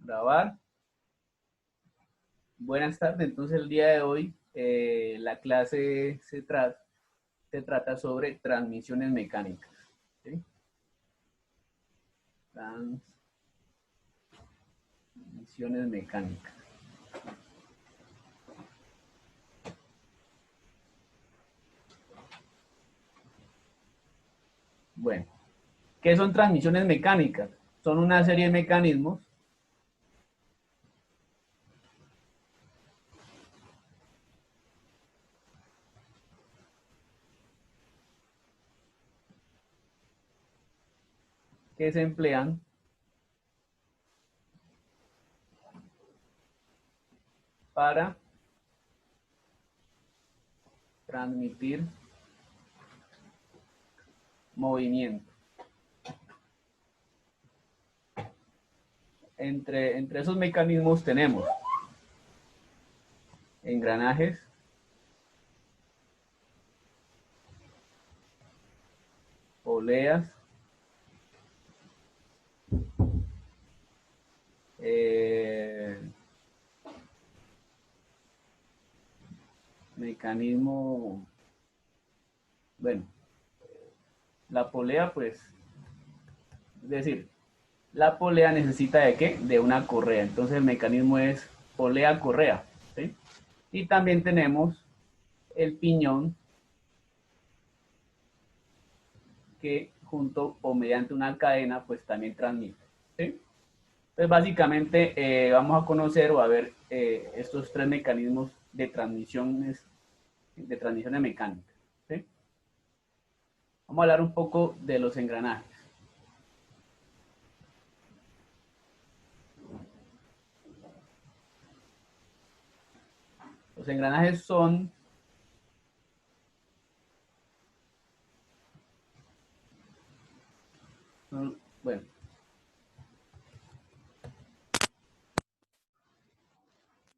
Grabar. Buenas tardes. Entonces, el día de hoy la clase se trata sobre transmisiones mecánicas. ¿Sí? Transmisiones mecánicas. Bueno, ¿qué son transmisiones mecánicas? Son una serie de mecanismos que se emplean para transmitir movimiento. Entre esos mecanismos tenemos engranajes, poleas, mecanismo, bueno, la polea, pues, es decir, la polea necesita de qué? De una correa. Entonces el mecanismo es polea-correa. ¿Sí? Y también tenemos el piñón que junto o mediante una cadena pues también transmite. ¿Sí? Entonces básicamente vamos a conocer o a ver estos tres mecanismos de transmisiones mecánicas. ¿Sí? Vamos a hablar un poco de los engranajes. Los engranajes son bueno,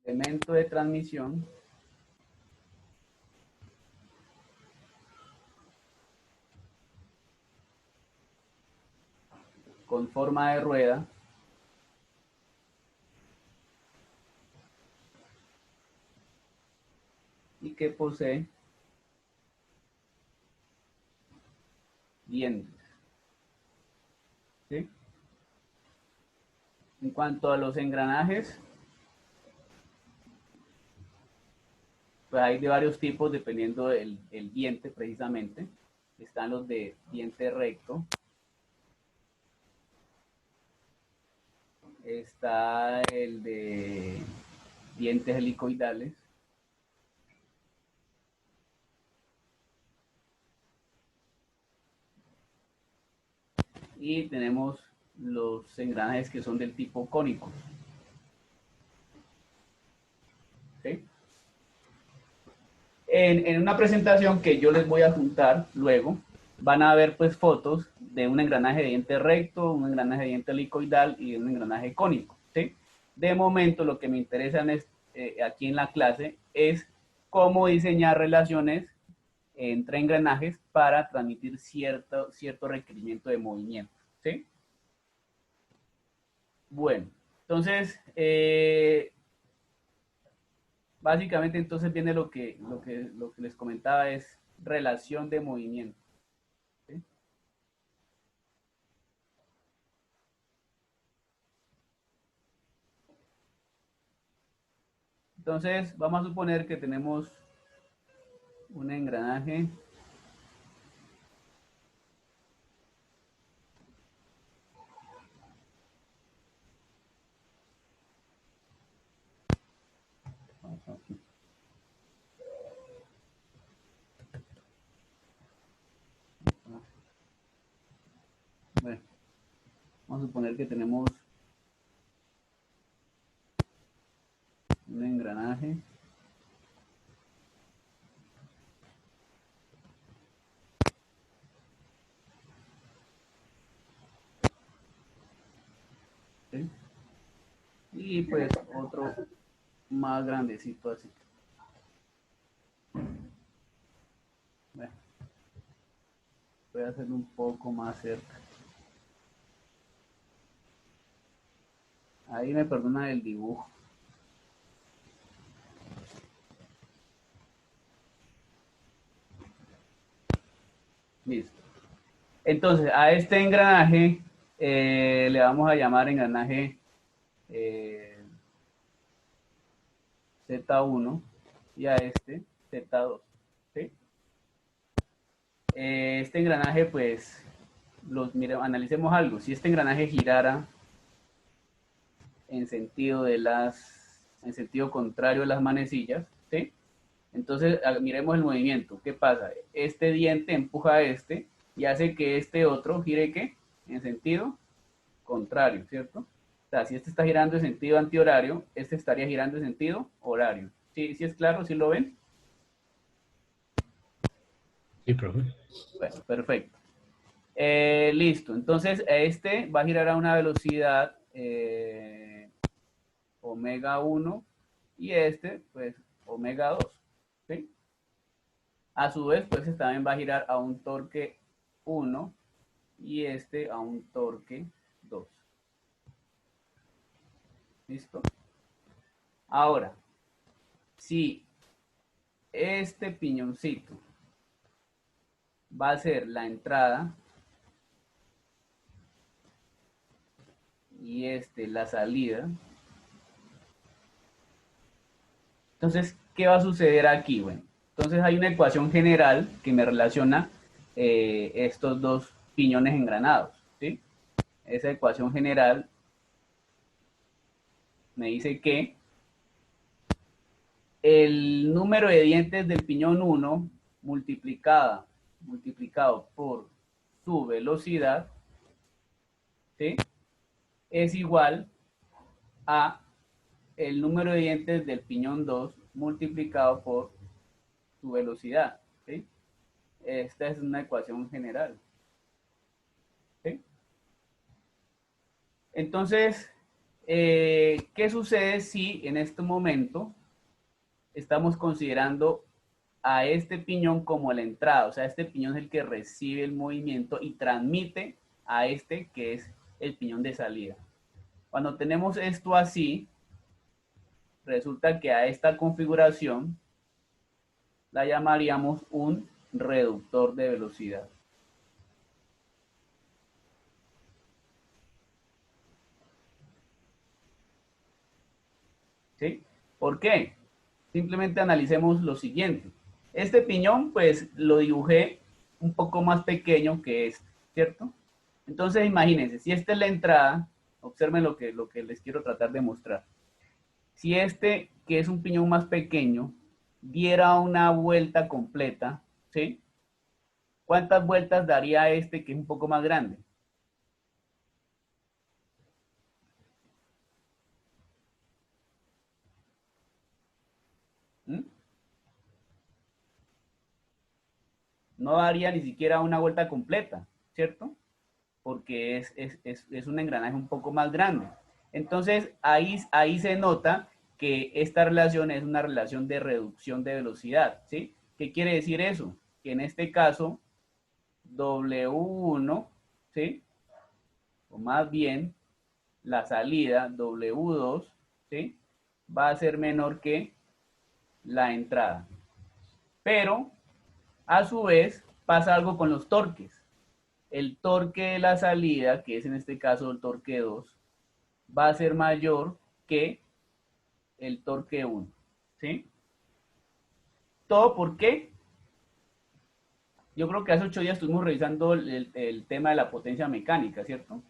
elemento de transmisión con forma de rueda y que posee dientes. ¿Sí? En cuanto a los engranajes, pues hay de varios tipos dependiendo del diente precisamente. Están los de diente recto, está el de dientes helicoidales, y tenemos los engranajes que son del tipo cónico. ¿Sí? En una presentación que yo les voy a juntar luego, van a ver pues fotos de un engranaje de diente recto, un engranaje de diente helicoidal y un engranaje cónico. ¿Sí? De momento lo que me interesa aquí en la clase es cómo diseñar relaciones entre engranajes para transmitir cierto requerimiento de movimiento. ¿Sí? Bueno, entonces, básicamente entonces viene lo que les comentaba es relación de movimiento. ¿Sí? Entonces, vamos a suponer que tenemos un engranaje bueno, vamos a suponer que tenemos un engranaje ¿sí? Y pues otro más grandecito así. Bueno, voy a hacerlo un poco más cerca. Ahí me perdona el dibujo. Listo. Entonces, a este engranaje le vamos a llamar engranaje Z1 y a este Z2. ¿Sí? Este engranaje, pues, analicemos algo. Si este engranaje girara en sentido en sentido contrario a las manecillas, ¿sí? Entonces, miremos el movimiento. ¿Qué pasa? Este diente empuja a este y hace que este otro gire, ¿qué? En sentido contrario, ¿cierto? O sea, si este está girando en sentido antihorario, este estaría girando en sentido horario. ¿Sí, sí es claro? ¿Sí lo ven? Sí, profe. Bueno, perfecto. Listo. Entonces, este va a girar a una velocidad omega 1 y este, pues, omega 2. ¿Sí? A su vez, pues, también va a girar a un torque 1 y este a un torque 2. ¿Listo? Ahora, si este piñoncito va a ser la entrada y este la salida, entonces, ¿qué va a suceder aquí? Bueno, entonces hay una ecuación general que me relaciona estos dos piñones engranados, ¿sí? Esa ecuación general me dice que el número de dientes del piñón 1 multiplicado por su velocidad, ¿sí? Es igual a el número de dientes del piñón 2 multiplicado por su velocidad, ¿sí? Esta es una ecuación general, ¿sí? Entonces, ¿qué sucede si en este momento estamos considerando a este piñón como la entrada? O sea, este piñón es el que recibe el movimiento y transmite a este que es el piñón de salida. Cuando tenemos esto así, resulta que a esta configuración la llamaríamos un reductor de velocidad. ¿Sí? ¿Por qué? Simplemente analicemos lo siguiente. Este piñón, pues lo dibujé un poco más pequeño que este, ¿cierto? Entonces, imagínense, si esta es la entrada, observen lo que les quiero tratar de mostrar. Si este, que es un piñón más pequeño, diera una vuelta completa, ¿sí? ¿Cuántas vueltas daría este que es un poco más grande? ¿Mm? No daría ni siquiera una vuelta completa, ¿cierto? Porque es un engranaje un poco más grande. Entonces, ahí se nota que esta relación es una relación de reducción de velocidad, ¿sí? ¿Qué quiere decir eso? Que en este caso, W1, ¿sí? O más bien, la salida W2, ¿sí? Va a ser menor que la entrada. Pero, a su vez, pasa algo con los torques. El torque de la salida, que es en este caso el torque 2, va a ser mayor que el torque 1. ¿Sí? ¿Todo por qué? Yo creo que hace 8 días estuvimos revisando el tema de la potencia mecánica, ¿cierto?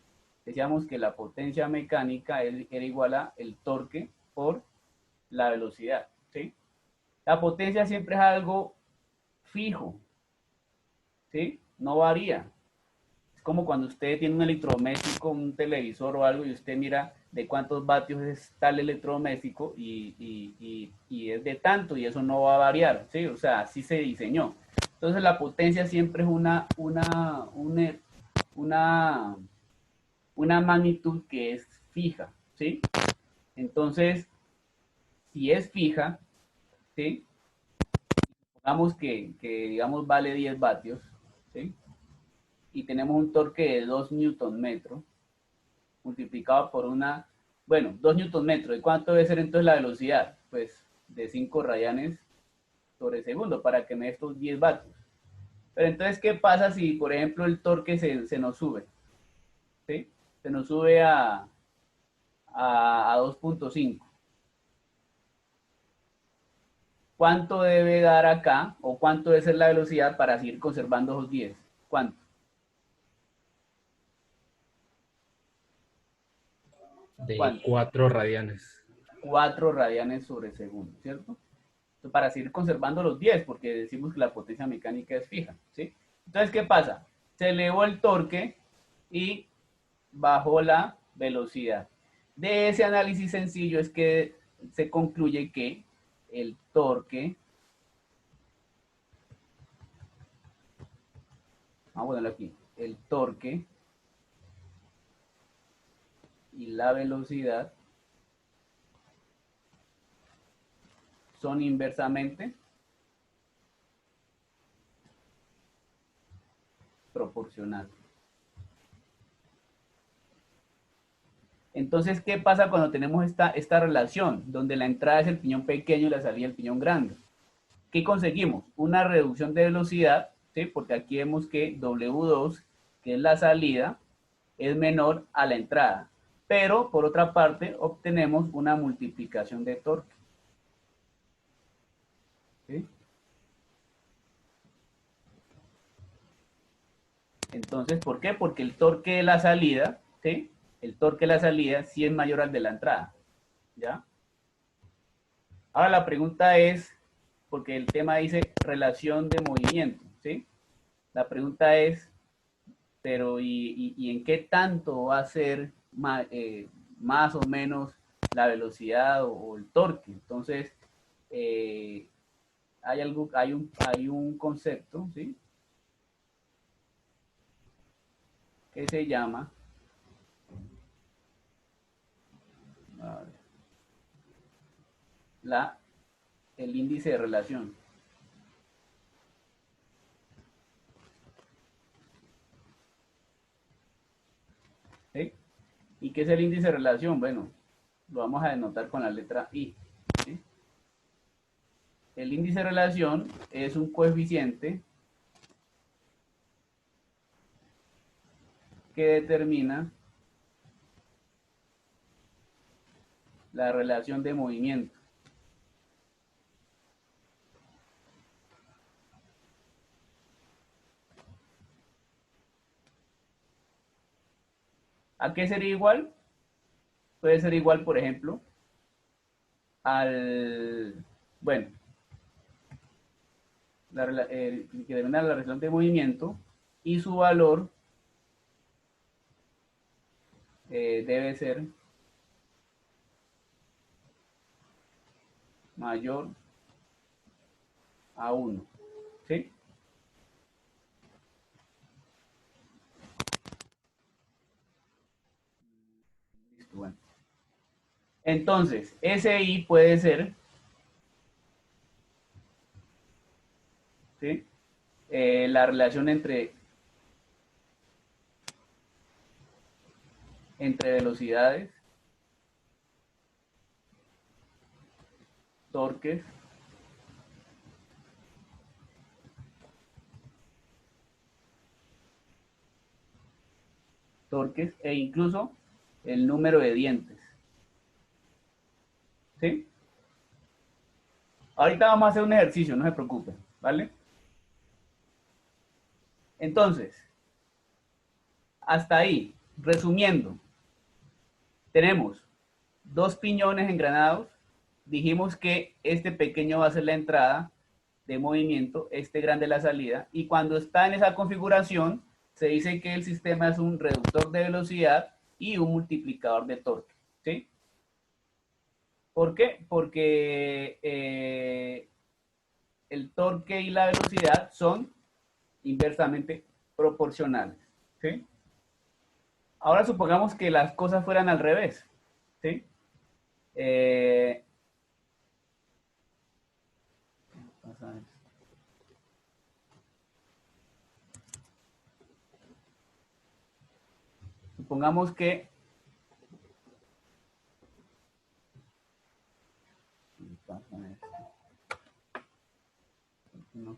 Decíamos que la potencia mecánica era igual a el torque por la velocidad, ¿sí? La potencia siempre es algo fijo, ¿sí? No varía. Es como cuando usted tiene un electrodoméstico, un televisor o algo, y usted mira de cuántos vatios es tal electrodoméstico y es de tanto, y eso no va a variar, ¿sí? O sea, así se diseñó. Entonces la potencia siempre es una, una magnitud que es fija, ¿sí? Entonces, si es fija, ¿sí? Supongamos digamos, vale 10 vatios, ¿sí? Y tenemos un torque de 2 newton metros, multiplicado por una Bueno, 2 newton metros. ¿Y cuánto debe ser entonces la velocidad? Pues de 5 radianes sobre segundo para que me dé estos 10 vatios. Pero entonces, ¿qué pasa si, por ejemplo, el torque se nos sube? ¿Sí? Se nos sube a 2.5. ¿Cuánto debe dar acá o cuánto debe ser la velocidad para seguir conservando esos 10? ¿Cuánto? De ¿Cuánto? 4 radianes. 4 radianes sobre segundo, ¿cierto? Entonces, para seguir conservando los 10, porque decimos que la potencia mecánica es fija, ¿sí? Entonces, ¿qué pasa? Se elevó el torque y bajó la velocidad. De ese análisis sencillo es que se concluye que el torque, vamos a ponerlo aquí, el torque y la velocidad son inversamente proporcionales. Entonces, ¿qué pasa cuando tenemos esta relación, donde la entrada es el piñón pequeño y la salida el piñón grande? ¿Qué conseguimos? Una reducción de velocidad, ¿sí? Porque aquí vemos que W2, que es la salida, es menor a la entrada. Pero, por otra parte, obtenemos una multiplicación de torque. ¿Sí? Entonces, ¿por qué? Porque el torque de la salida, ¿sí? El torque de la salida sí es mayor al de la entrada. ¿Ya? Ahora la pregunta es, porque el tema dice relación de movimiento, ¿sí? La pregunta es, pero ¿y en qué tanto va a ser más o menos la velocidad o el torque? Entonces, eh, hay un concepto, ¿sí? Que se llama la, el índice de relación. ¿Sí? ¿Y qué es el índice de relación? Bueno, lo vamos a denotar con la letra I. ¿Sí? El índice de relación es un coeficiente que determina la relación de movimiento. ¿A qué sería igual? Puede ser igual, por ejemplo, bueno, que determina la relación de movimiento y su valor debe ser mayor a 1. ¿Sí? Listo, bueno. Entonces, SI puede ser, ¿sí? La relación entre velocidades, torques, e incluso el número de dientes. ¿Sí? Ahorita vamos a hacer un ejercicio, no se preocupen, ¿vale? Entonces, hasta ahí, resumiendo, tenemos dos piñones engranados. Dijimos que este pequeño va a ser la entrada de movimiento, este grande la salida, y cuando está en esa configuración, se dice que el sistema es un reductor de velocidad y un multiplicador de torque. ¿Sí? ¿Por qué? Porque el torque y la velocidad son inversamente proporcionales. ¿Sí? Ahora supongamos que las cosas fueran al revés. ¿Sí? Eh, supongamos que pasa esto? No.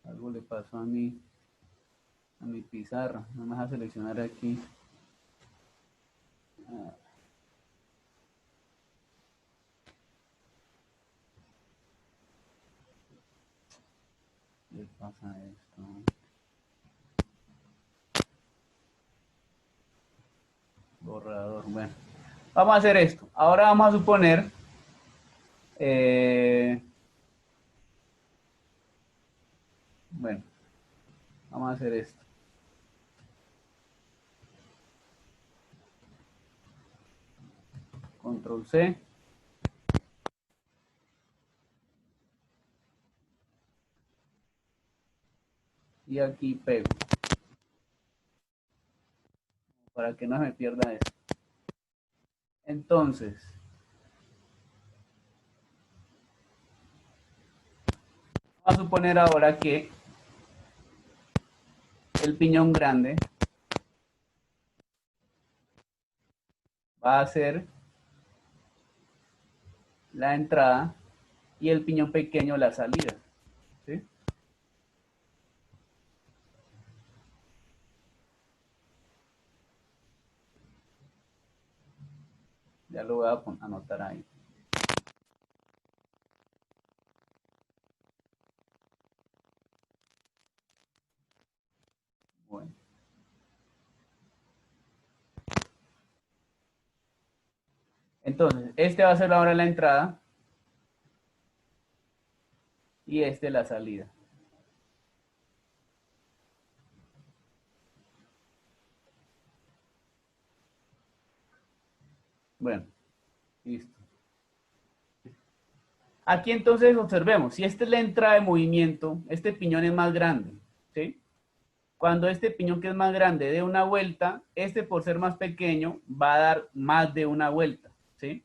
Algo le pasó a mi pizarra. Vamos a seleccionar aquí. ¿Qué pasa esto? Borrador. Bueno, vamos a hacer esto. Ahora vamos a suponer bueno, vamos a hacer esto. Control C. Y aquí pego. Para que no se me pierda esto. Entonces, vamos a suponer ahora que el piñón grande va a ser la entrada y el piñón pequeño la salida. ¿Sí? Ya lo voy a anotar ahí. Bueno. Entonces, este va a ser ahora la entrada y este la salida. Bueno, listo. Aquí entonces observemos, si esta es la entrada de movimiento, este piñón es más grande, ¿sí? Cuando este piñón que es más grande dé una vuelta, este por ser más pequeño va a dar más de una vuelta, ¿sí?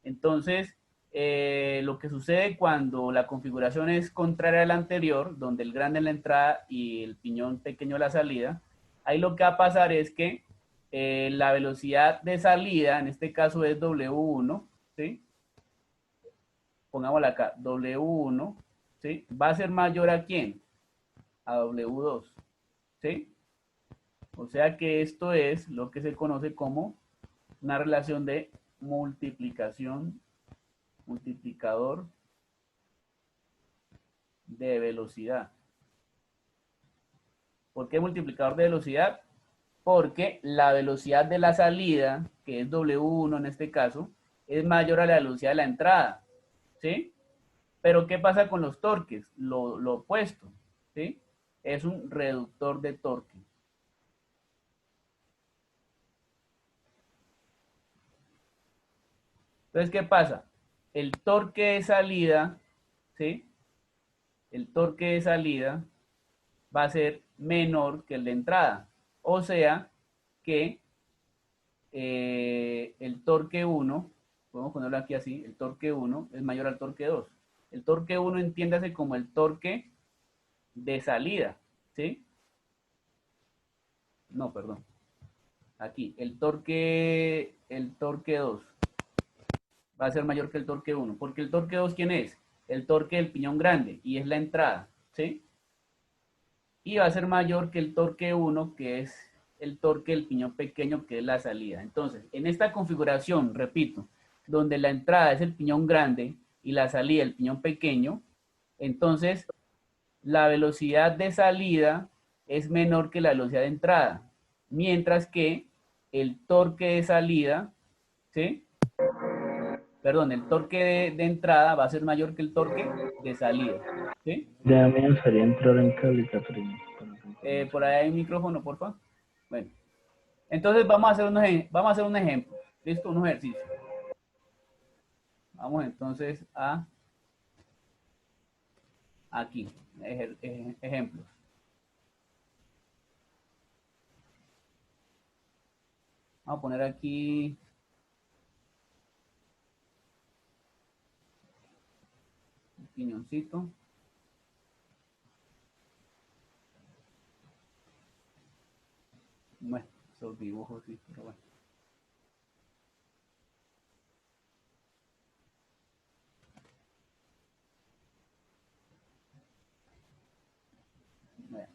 Entonces, lo que sucede cuando la configuración es contraria a la anterior, donde el grande es la entrada y el piñón pequeño la salida, ahí lo que va a pasar es que la velocidad de salida, en este caso es W1, ¿sí? Pongámosla acá, W1, ¿sí? Va a ser mayor ¿a quién? A W2, ¿sí? O sea que esto es lo que se conoce como una relación de multiplicación, multiplicador de velocidad. ¿Por qué multiplicador de velocidad? Porque la velocidad de la salida, que es W1 en este caso, es mayor a la velocidad de la entrada, ¿sí? Pero ¿qué pasa con los torques? Lo opuesto, ¿sí? Es un reductor de torque. Entonces, ¿qué pasa? El torque de salida, ¿sí? El torque de salida va a ser menor que el de entrada. O sea que el torque 1, podemos ponerlo aquí así, el torque 1 es mayor al torque 2. El torque 1 entiéndase como el torque de salida, ¿sí? No, perdón. Aquí, el torque 2 va a ser mayor que el torque 1, porque el torque 2, ¿quién es? El torque del piñón grande, y es la entrada, ¿sí? Y va a ser mayor que el torque 1, que es el torque del piñón pequeño, que es la salida. Entonces, en esta configuración, repito, donde la entrada es el piñón grande y la salida el piñón pequeño, entonces la velocidad de salida es menor que la velocidad de entrada, mientras que el torque de salida, ¿sí? Perdón, el torque de entrada va a ser mayor que el torque de salida, ¿sí? Ya me gustaría entrar en caligrafía. Por ahí hay un micrófono, por favor. Bueno, entonces vamos a hacer un ejemplo. ¿Listo? Un ejercicio. Vamos entonces a aquí, ejemplos. Vamos a poner aquí un piñoncito. Bueno, esos dibujos sí, pero bueno. Bueno.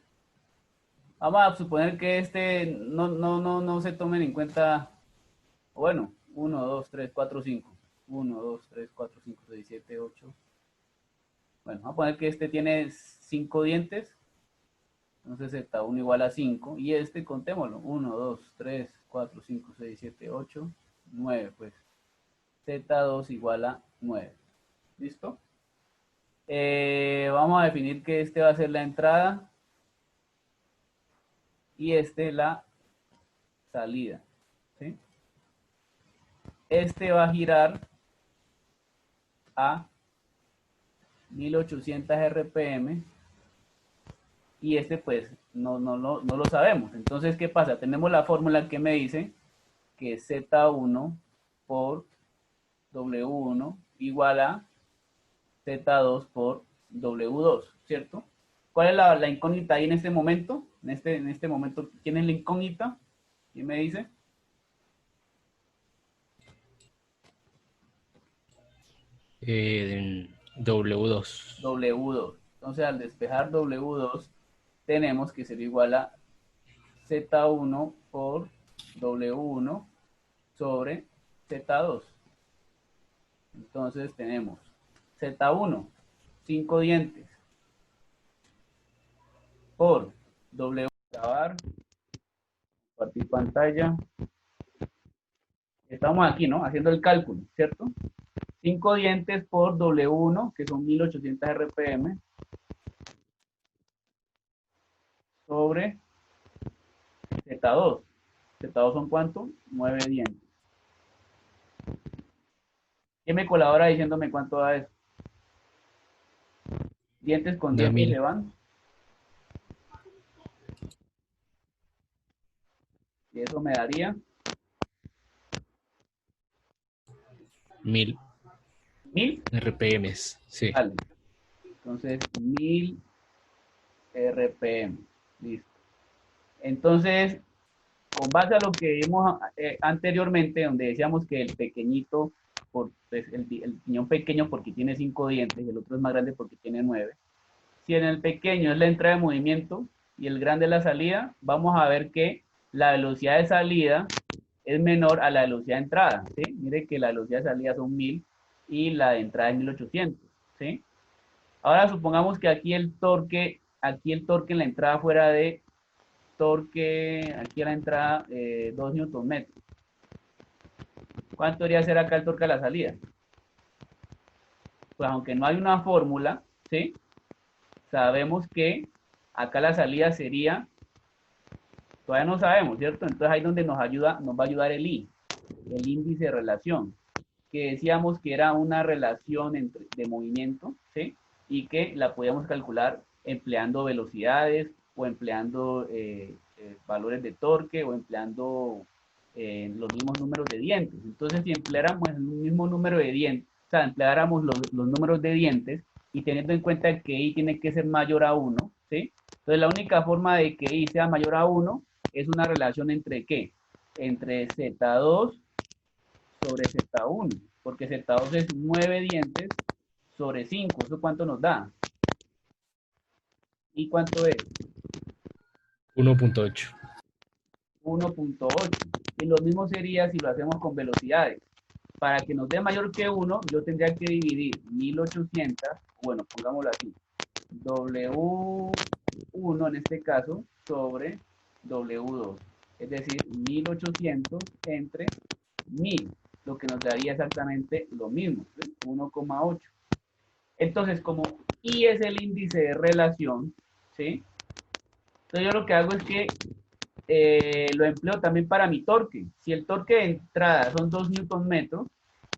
Vamos a suponer que no se tomen en cuenta, bueno, 1, 2, 3, 4, 5. 1, 2, 3, 4, 5, 6, 7, 8. Bueno, vamos a poner que este tiene 5 dientes. Entonces Z1 igual a 5. Y este, contémoslo. 1, 2, 3, 4, 5, 6, 7, 8, 9. Pues Z2 igual a 9. ¿Listo? Vamos a definir que este va a ser la entrada y este la salida. ¿Sí? Este va a girar a 1800 RPM y este pues no lo sabemos. Entonces, ¿qué pasa? Tenemos la fórmula que me dice que Z1 por W1 igual a Z2 por W2, ¿cierto? ¿Cuál es la incógnita ahí en este momento? En este momento, ¿quién es la incógnita? ¿Quién me dice? W2. W2. Entonces, al despejar W2, tenemos que ser igual a Z1 por W1 sobre Z2. Entonces, tenemos Z1, 5 dientes, por W, grabar, compartir pantalla. Estamos aquí, ¿no? Haciendo el cálculo, ¿cierto? 5 dientes por W1, que son 1800 RPM, sobre Z2. Z2 son ¿cuánto? 9 dientes. ¿Quién me colabora diciéndome cuánto da eso? Dientes con Da dientes se 1000. van. Y eso me daría 1000 1000. RPMs. Sí. Vale. Entonces, 1000 RPM. Listo. Entonces, con base a lo que vimos anteriormente, donde decíamos que el pequeñito, pues, el piñón pequeño porque tiene 5 dientes y el otro es más grande porque tiene 9. Si en el pequeño es la entrada de movimiento y el grande es la salida, vamos a ver que la velocidad de salida es menor a la velocidad de entrada. ¿Sí? Mire que la velocidad de salida son 1000 y la de entrada es 1800. ¿Sí? Ahora supongamos que aquí el torque en la entrada fuera de torque, aquí a la entrada 2 newton metros. ¿Cuánto debería ser acá el torque a la salida? Pues aunque no hay una fórmula, ¿sí? Sabemos que acá la salida sería, todavía no sabemos, ¿cierto? Entonces ahí es donde nos va a ayudar el I, el índice de relación, que decíamos que era una relación de movimiento, ¿sí? Y que la podíamos calcular empleando velocidades o empleando valores de torque o empleando los mismos números de dientes. Entonces, si empleáramos el mismo número de dientes, o sea, empleáramos los números de dientes y teniendo en cuenta que I tiene que ser mayor a 1, ¿sí? Entonces, la única forma de que I sea mayor a 1 es una relación entre ¿qué? Entre Z2 sobre Z1, porque Z2 es 9 dientes sobre 5. ¿Eso cuánto nos da? ¿Y cuánto es? 1.8. 1.8. Y lo mismo sería si lo hacemos con velocidades. Para que nos dé mayor que 1, yo tendría que dividir 1800, bueno, pongámoslo así, W1 en este caso, sobre W2. Es decir, 1800 entre 1000, lo que nos daría exactamente lo mismo, ¿sí? 1,8. Entonces, como I es el índice de relación, ¿sí? Entonces yo lo que hago es que lo empleo también para mi torque. Si el torque de entrada son 2 newton metros,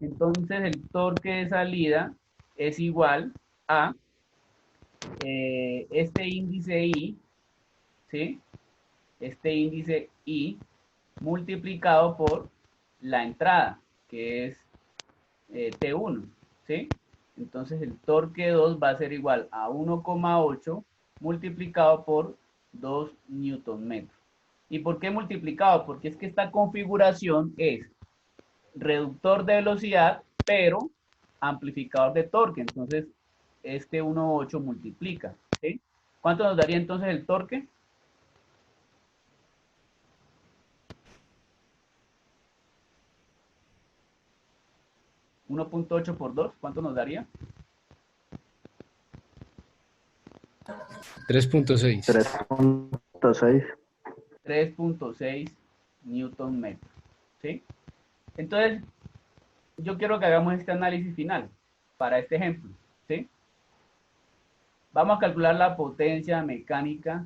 entonces el torque de salida es igual a este índice I, ¿sí? Este índice I multiplicado por la entrada, que es T1, ¿sí? Entonces el torque 2 va a ser igual a 1,8 multiplicado por 2 newton metros. ¿Y por qué multiplicado? Porque es que esta configuración es reductor de velocidad, pero amplificador de torque. Entonces, este 1.8 multiplica. ¿Sí? ¿Cuánto nos daría entonces el torque? 1.8 por 2, ¿cuánto nos daría? 3.6. 3.6. 3.6 newton metro. ¿Sí? Entonces, yo quiero que hagamos este análisis final para este ejemplo. ¿Sí? Vamos a calcular la potencia mecánica.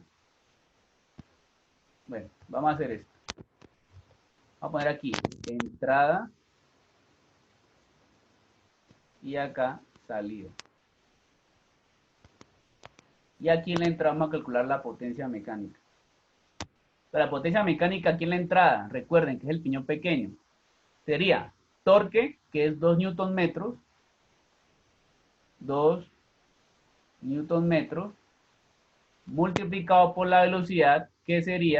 Bueno, vamos a hacer esto. Vamos a poner aquí entrada y acá salida. Y aquí en la entrada vamos a calcular la potencia mecánica. La potencia mecánica aquí en la entrada, recuerden que es el piñón pequeño, sería torque, que es 2 newton metros, 2 newton metros, multiplicado por la velocidad, que sería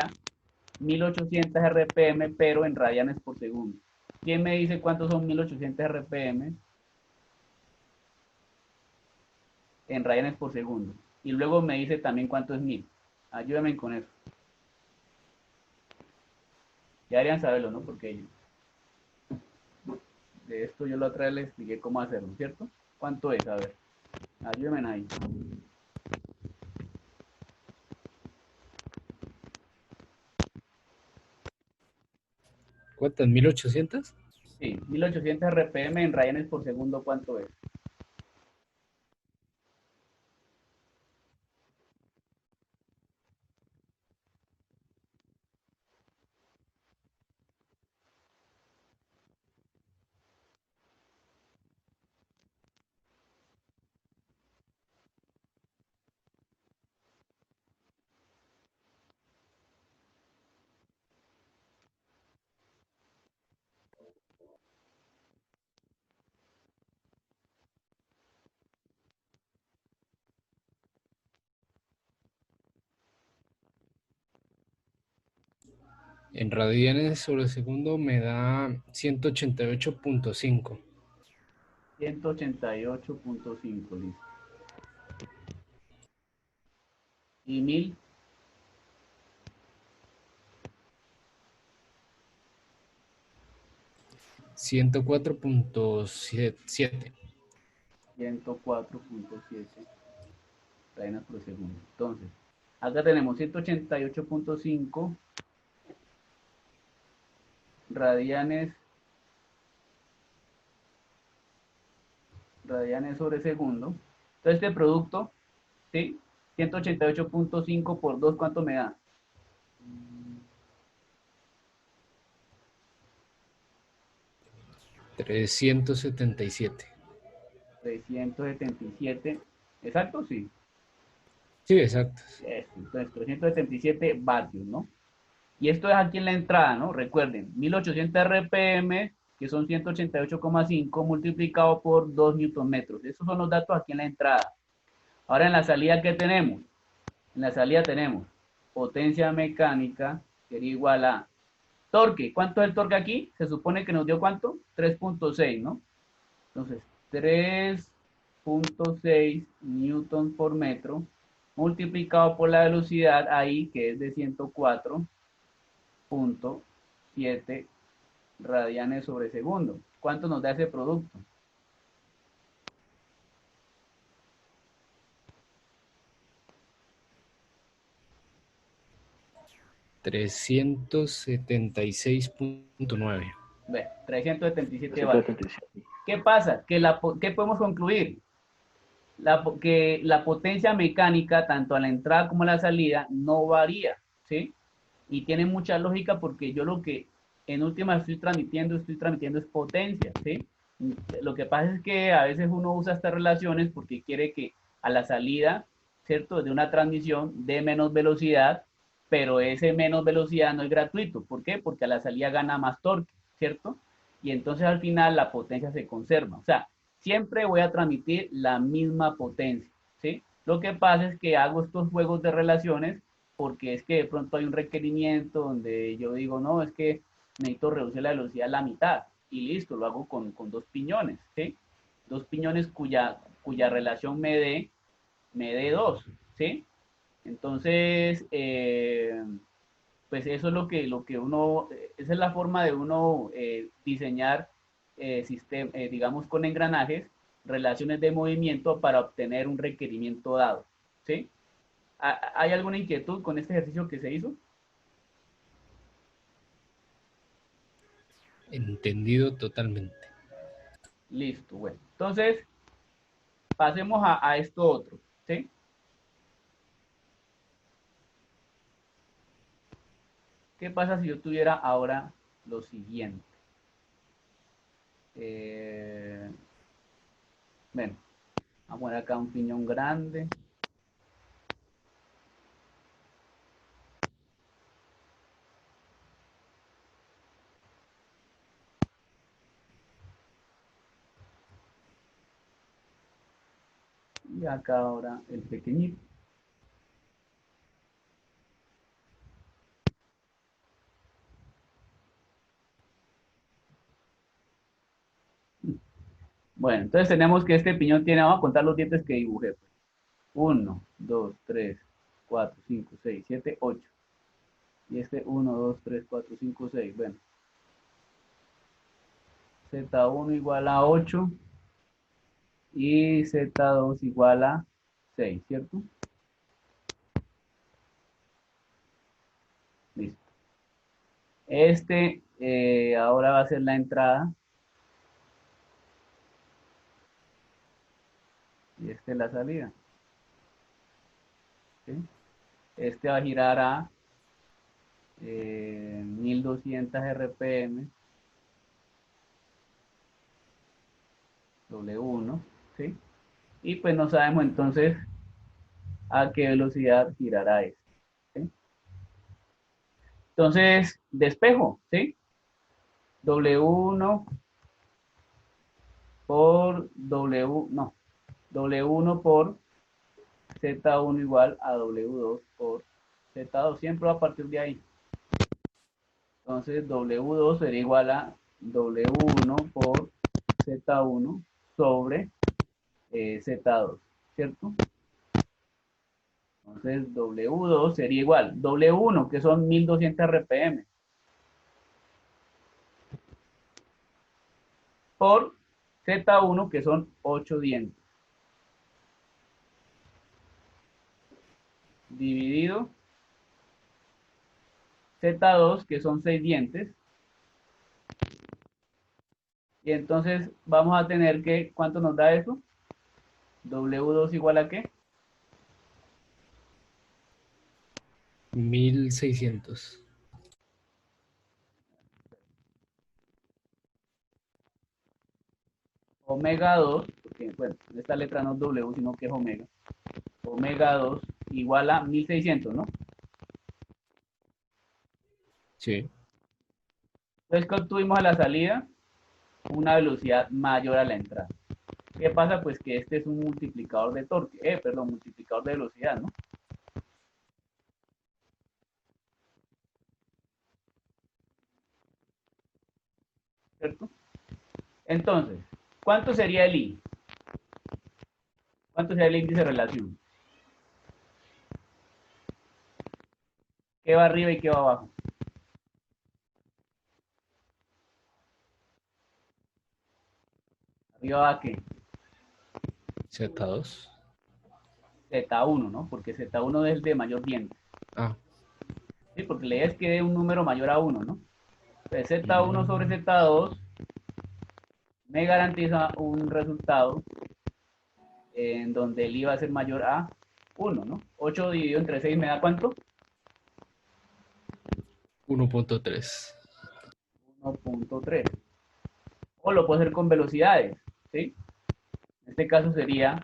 1800 RPM, pero en radianes por segundo. ¿Quién me dice cuántos son 1800 RPM en radianes por segundo? Y luego me dice también cuánto es 1000. Ayúdenme con eso. Ya deberían saberlo, ¿no? Porque de esto yo la otra vez les expliqué cómo hacerlo, ¿cierto? ¿Cuánto es? A ver, ayúdenme ahí. ¿Cuántas? ¿1800? Sí, 1800 RPM en radianes por segundo, ¿cuánto es? En radianes sobre segundo me da 188.5. 188.5, listo. Y 1000, 104.7. 104.7 radianes por segundo. Entonces, acá tenemos 188.5 radianes, radianes sobre segundo. Entonces, este producto, ¿sí? 188.5 por 2, ¿cuánto me da? 377. 377. ¿Exacto? Sí. Sí, exacto. Entonces, 377 vatios, ¿no? Y esto es aquí en la entrada, ¿no? Recuerden, 1800 RPM, que son 188,5, multiplicado por 2 newton metros. Esos son los datos aquí en la entrada. Ahora en la salida, ¿qué tenemos? En la salida tenemos potencia mecánica, que sería igual a torque. ¿Cuánto es el torque aquí? Se supone que nos dio ¿cuánto? 3.6, ¿no? Entonces, 3.6 newton por metro, multiplicado por la velocidad ahí, que es de 104.7 radianes sobre segundo. ¿Cuánto nos da ese producto? 376.9. Bueno, 377 vatios. 377. ¿Qué pasa? ¿Qué podemos concluir? Que la potencia mecánica, tanto a la entrada como a la salida, no varía, ¿sí? Y tiene mucha lógica porque yo lo que en última estoy transmitiendo es potencia, ¿sí? Lo que pasa es que a veces uno usa estas relaciones porque quiere que a la salida, ¿cierto? De una transmisión dé menos velocidad, pero ese menos velocidad no es gratuito. ¿Por qué? Porque a la salida gana más torque, ¿cierto? Y entonces al final la potencia se conserva. O sea, siempre voy a transmitir la misma potencia, ¿sí? Lo que pasa es que hago estos juegos de relaciones porque es que de pronto hay un requerimiento donde yo digo, no, es que necesito reducir la velocidad a la mitad, y listo, lo hago con dos piñones, ¿sí? Dos piñones cuya relación me dé dos, ¿sí? Entonces, pues eso es lo que uno, esa es la forma de uno diseñar digamos, con engranajes, relaciones de movimiento para obtener un requerimiento dado, ¿sí? ¿Hay alguna inquietud con este ejercicio que se hizo? Entendido totalmente. Listo, bueno. Entonces, pasemos a esto otro, ¿sí? ¿Qué pasa si yo tuviera ahora lo siguiente? Bueno, vamos a poner acá un piñón grande. Y acá ahora el pequeñito. Bueno, entonces tenemos que este piñón tiene, vamos a contar los dientes que dibujé. 1, 2, 3, 4, 5, 6, 7, 8. Y este 1, 2, 3, 4, 5, 6. Bueno, Z1 igual a 8 y Z2 igual a 6, ¿cierto? Listo. Este ahora va a ser la entrada y este la salida. ¿Sí? Este va a girar a 1200 RPM, W1, ¿sí? Y pues no sabemos entonces a qué velocidad girará este. ¿Sí? Entonces, despejo, ¿sí? W1 por W, no, W1 por Z1 igual a W2 por Z2, siempre va a partir de ahí. Entonces, W2 sería igual a W1 por Z1 sobre Z2, ¿cierto? Entonces, W2 sería igual, W1, que son 1200 RPM, por Z1, que son 8 dientes, dividido Z2, que son 6 dientes, y entonces vamos a tener que, ¿cuánto nos da eso? W2 igual a ¿qué? 1600. Omega 2, porque bueno, esta letra no es W, sino que es omega. Omega 2 igual a 1600, ¿no? Sí. Entonces, ¿qué obtuvimos a la salida? Una velocidad mayor a la entrada. ¿Qué pasa? Pues que este es un multiplicador de torque, perdón, multiplicador de velocidad, ¿no? ¿Cierto? Entonces, ¿cuánto sería el I? ¿Cuánto sería el índice de relación? ¿Qué va arriba y qué va abajo? ¿Arriba va qué? Z2. Z1, ¿no? Porque Z1 es el de mayor diente. Ah. Sí, porque la idea es que dé un número mayor a 1, ¿no? Entonces, Z1 sobre Z2 me garantiza un resultado en donde el I va a ser mayor a 1, ¿no? 8 dividido entre 6 me da ¿cuánto? 1.3. 1.3. O lo puedo hacer con velocidades, ¿sí? En este caso sería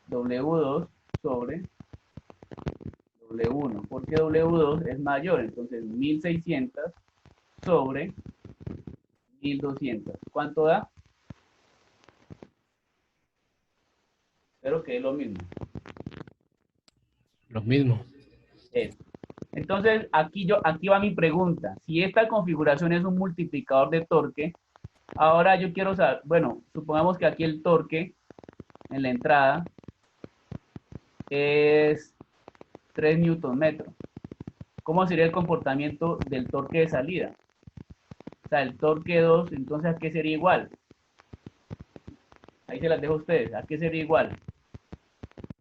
W2 sobre W1, porque W2 es mayor, entonces 1600 sobre 1200. ¿Cuánto da? Espero que es lo mismo. Lo mismo. Eso. Entonces, aquí va mi pregunta. Si esta configuración es un multiplicador de torque, ahora yo quiero saber, bueno, supongamos que aquí el torque en la entrada es 3 newton metros. ¿Cómo sería el comportamiento del torque de salida? O sea, el torque 2, entonces, ¿a qué sería igual? Ahí se las dejo a ustedes. ¿A qué sería igual?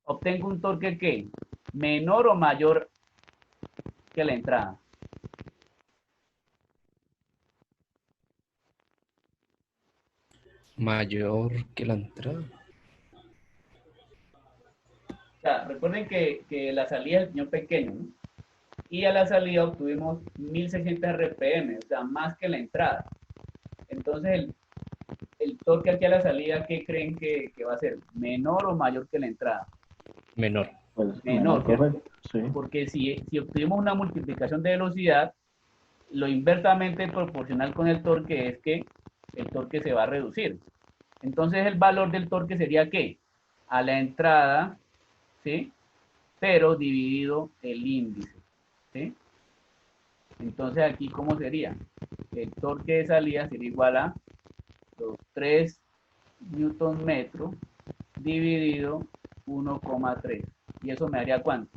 Obtengo un torque que menor o mayor que la entrada. Mayor que la entrada. O sea, recuerden que la salida es el piñón pequeño, ¿no? Y a la salida obtuvimos 1600 RPM, o sea, más que la entrada. Entonces, el torque aquí a la salida, ¿qué creen que va a ser? ¿Menor o mayor que la entrada? Menor. Pues Menor, ¿cierto? correcto, sí. Porque si obtuvimos una multiplicación de velocidad, lo inversamente proporcional con el torque es que el torque se va a reducir. Entonces, el valor del torque sería ¿qué? A la entrada, ¿sí? Pero dividido el índice, ¿sí? Entonces, aquí, ¿cómo sería? El torque de salida sería igual a los 3 newton metro dividido 1,3. ¿Y eso me daría cuánto?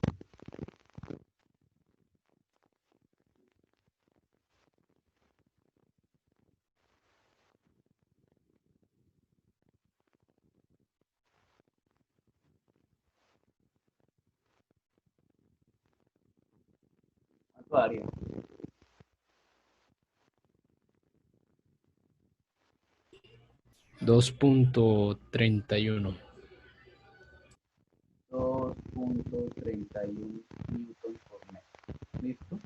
¿Cuánto daría? 2.31. 2,31 newton por metro. ¿Listo?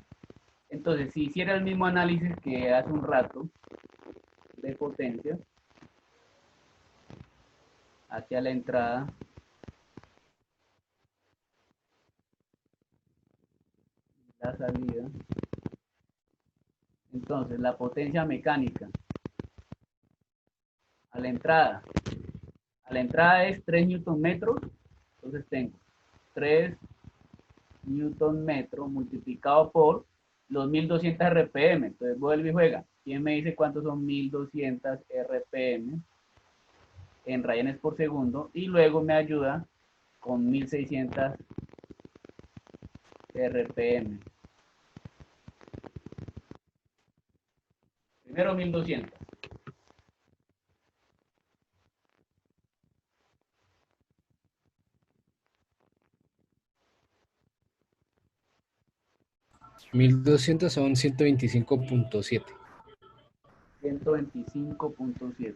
Entonces, si hiciera el mismo análisis que hace un rato de potencia, hacia la entrada, la salida, entonces la potencia mecánica a la entrada es 3 newton metros, entonces tengo 3 newton metro multiplicado por los 1200 RPM. Entonces vuelve y juega. ¿Quién me dice cuántos son 1200 RPM en rayanes por segundo? Y luego me ayuda con 1600 RPM. Primero 1200. 1200 son 125.7. 125.7.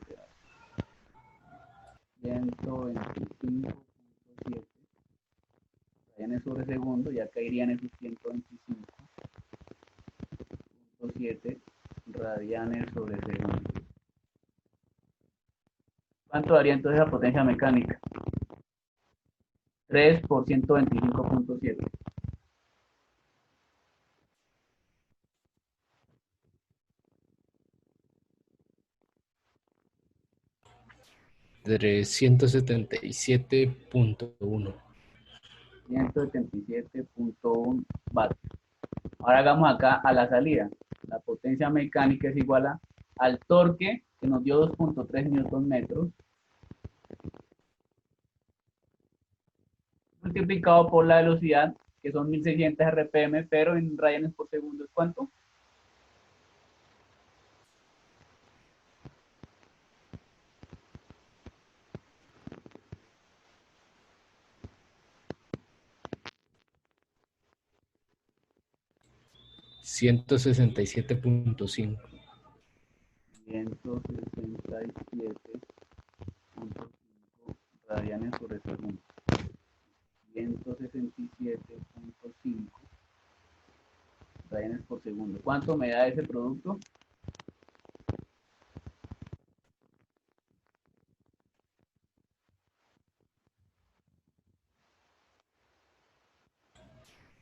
125.7 rayanes sobre segundo, ya caerían esos 125.7 radianes sobre segundo. ¿Cuánto daría entonces la potencia mecánica? 3 por 125.7. 377.1. 177.1 vatios. Ahora hagamos acá a la salida. La potencia mecánica es igual al torque, que nos dio 2,3 newton metros, multiplicado por la velocidad, que son 1600 RPM, pero en rayanes por segundo es ¿cuánto? 167.5. 167.5 radianes sobre segundo. 167.5 radianes por segundo. ¿Cuánto me da ese producto?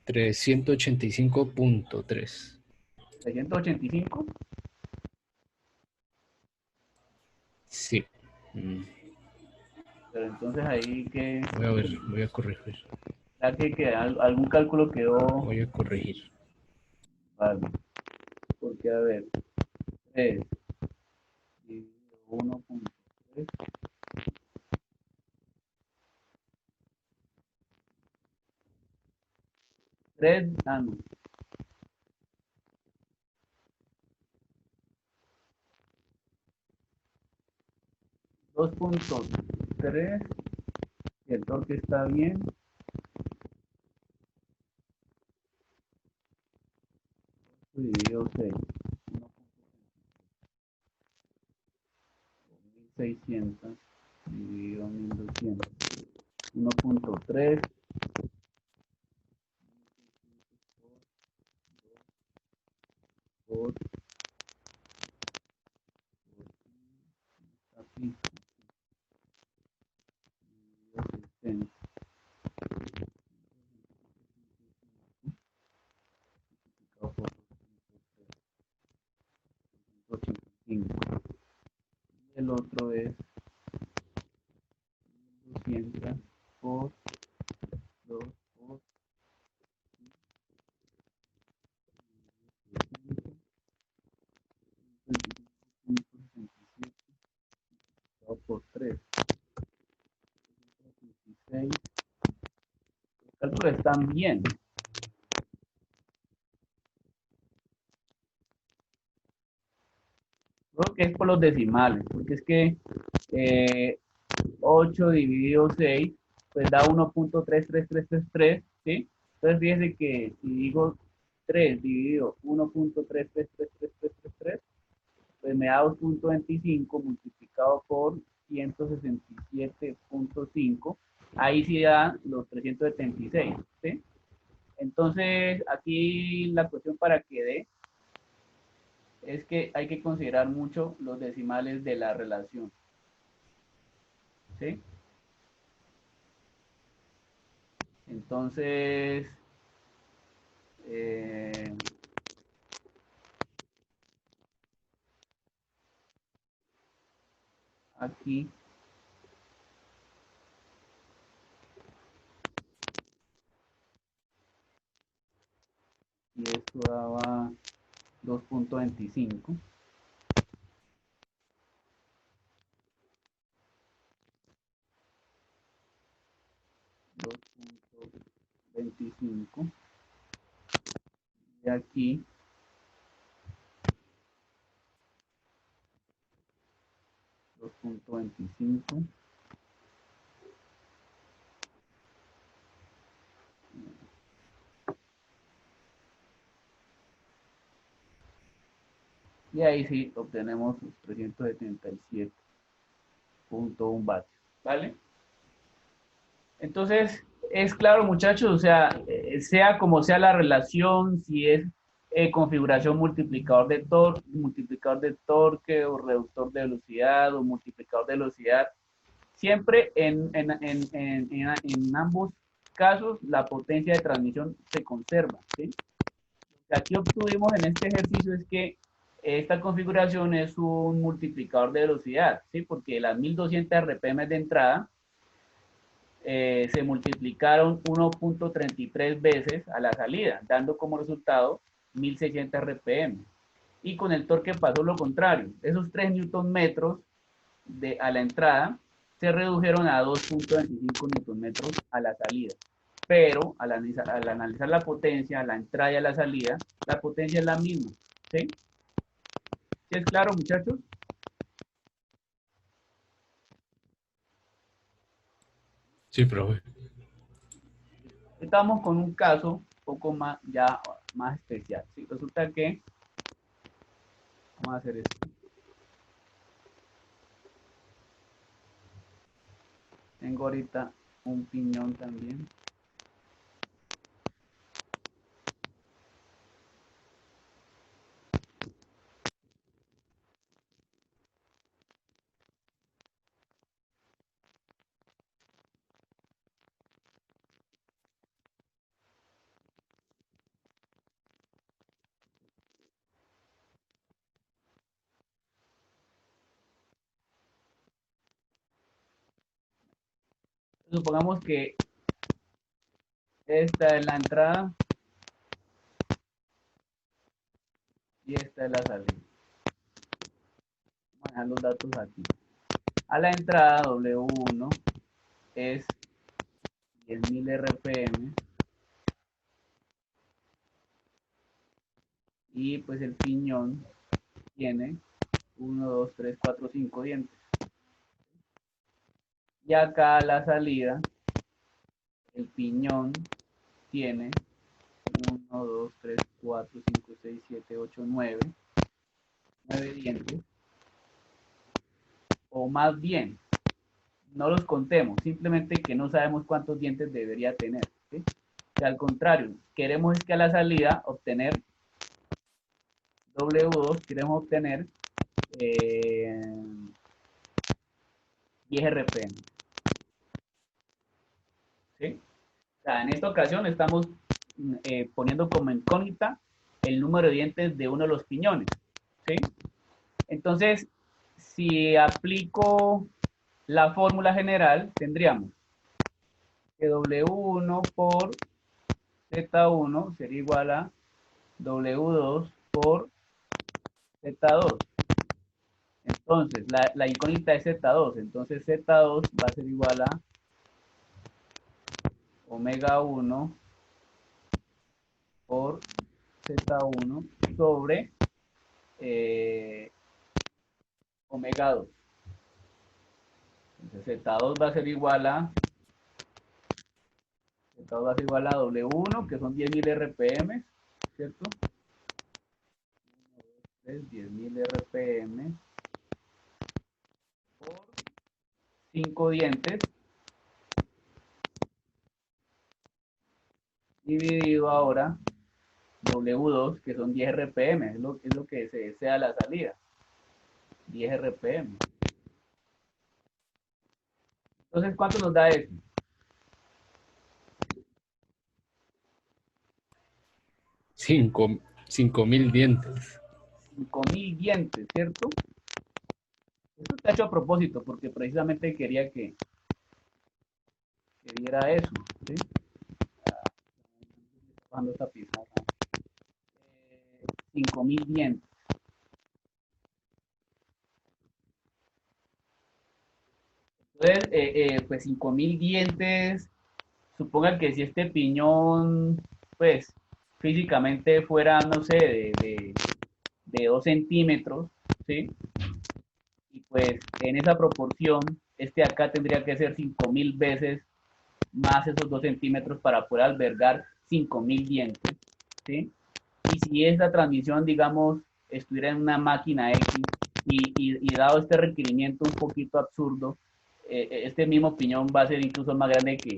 385.3. 385. Sí. Pero entonces ahí que Voy a ver, voy a corregir. Ya que algún cálculo quedó. Voy a corregir. Vale. Porque, a ver, 3 dividido 1.3. 3, no. 2.3, el torque está bien. Dividido 6. 1600 dividido 1200. 1.3 por aquí, dividido 60. Multiplicado por 285. Y el otro es 200 por 2 por 300, 167 por 3, 16. Los cálculos están bien. Creo que es por los decimales, porque es que 8 dividido 6, pues da 1.33333, ¿sí? Entonces fíjense que si digo 3 dividido 1.33333, pues me da 2.25 multiplicado por 167.5, ahí sí da los 376, ¿sí? Entonces aquí la cuestión para que dé es que hay que considerar mucho los decimales de la relación, ¿sí? Entonces, eh, aquí, y esto daba 2.25, 2.25, y aquí 2.25, y ahí sí obtenemos 377.1 vatios, ¿vale? Entonces, es claro, muchachos, o sea, sea como sea la relación, si es configuración multiplicador de torque o reductor de velocidad o multiplicador de velocidad, siempre en ambos casos la potencia de transmisión se conserva, ¿sí? Lo que aquí obtuvimos en este ejercicio es que esta configuración es un multiplicador de velocidad, ¿sí? Porque las 1200 RPM de entrada se multiplicaron 1.33 veces a la salida, dando como resultado 1600 RPM. Y con el torque pasó lo contrario. Esos 3 Newton metros a la entrada se redujeron a 2.25 Newton metros a la salida. Pero al analizar la potencia, a la entrada y a la salida, la potencia es la misma. ¿Sí? ¿Sí es claro, muchachos? Sí, profe. Estamos con un caso un poco más, ya más especial. ¿Sí? Resulta que, vamos a hacer esto. Tengo ahorita un piñón también. Supongamos que Esta es la entrada y esta es la salida. Vamos a dejar los datos aquí. A la entrada W1 es 10.000 RPM y pues el piñón tiene 1, 2, 3, 4, 5 dientes. Y acá a la salida el piñón tiene 1, 2, 3, 4, 5, 6, 7, 8, 9 dientes. O más bien, no los contemos, simplemente que no sabemos cuántos dientes debería tener. ¿Sí? O sea, al contrario, queremos es que a la salida obtener W2, queremos obtener 10 RPM. ¿Sí? O sea, en esta ocasión estamos poniendo como incógnita el número de dientes de uno de los piñones. ¿Sí? Entonces, si aplico la fórmula general, tendríamos que W1 por Z1 sería igual a W2 por Z2. Entonces, la incógnita es Z2. Entonces, Z2 va a ser igual a omega 1 por Z1 sobre omega 2. Entonces, Z2 va a ser igual a W1, que son 10.000 RPM, ¿cierto? 10.000 RPM por 5 dientes dividido ahora W2, que son 10 RPM, es lo que se desea a la salida. 10 RPM. Entonces, ¿cuánto nos da eso? 5.000 dientes. 5.000 dientes, ¿cierto? Esto está hecho a propósito, porque precisamente quería que diera eso, ¿sí? Bajando esta pizarra. 5.000 dientes. Entonces, pues 5.000 dientes, supongan que si este piñón, pues físicamente fuera, no sé, de 2 centímetros, ¿sí? Y pues en esa proporción, este acá tendría que ser 5.000 veces más esos 2 centímetros para poder albergar 5.000 dientes, ¿sí? Y si esta transmisión, digamos, estuviera en una máquina X y dado este requerimiento un poquito absurdo, este mismo piñón va a ser incluso más grande que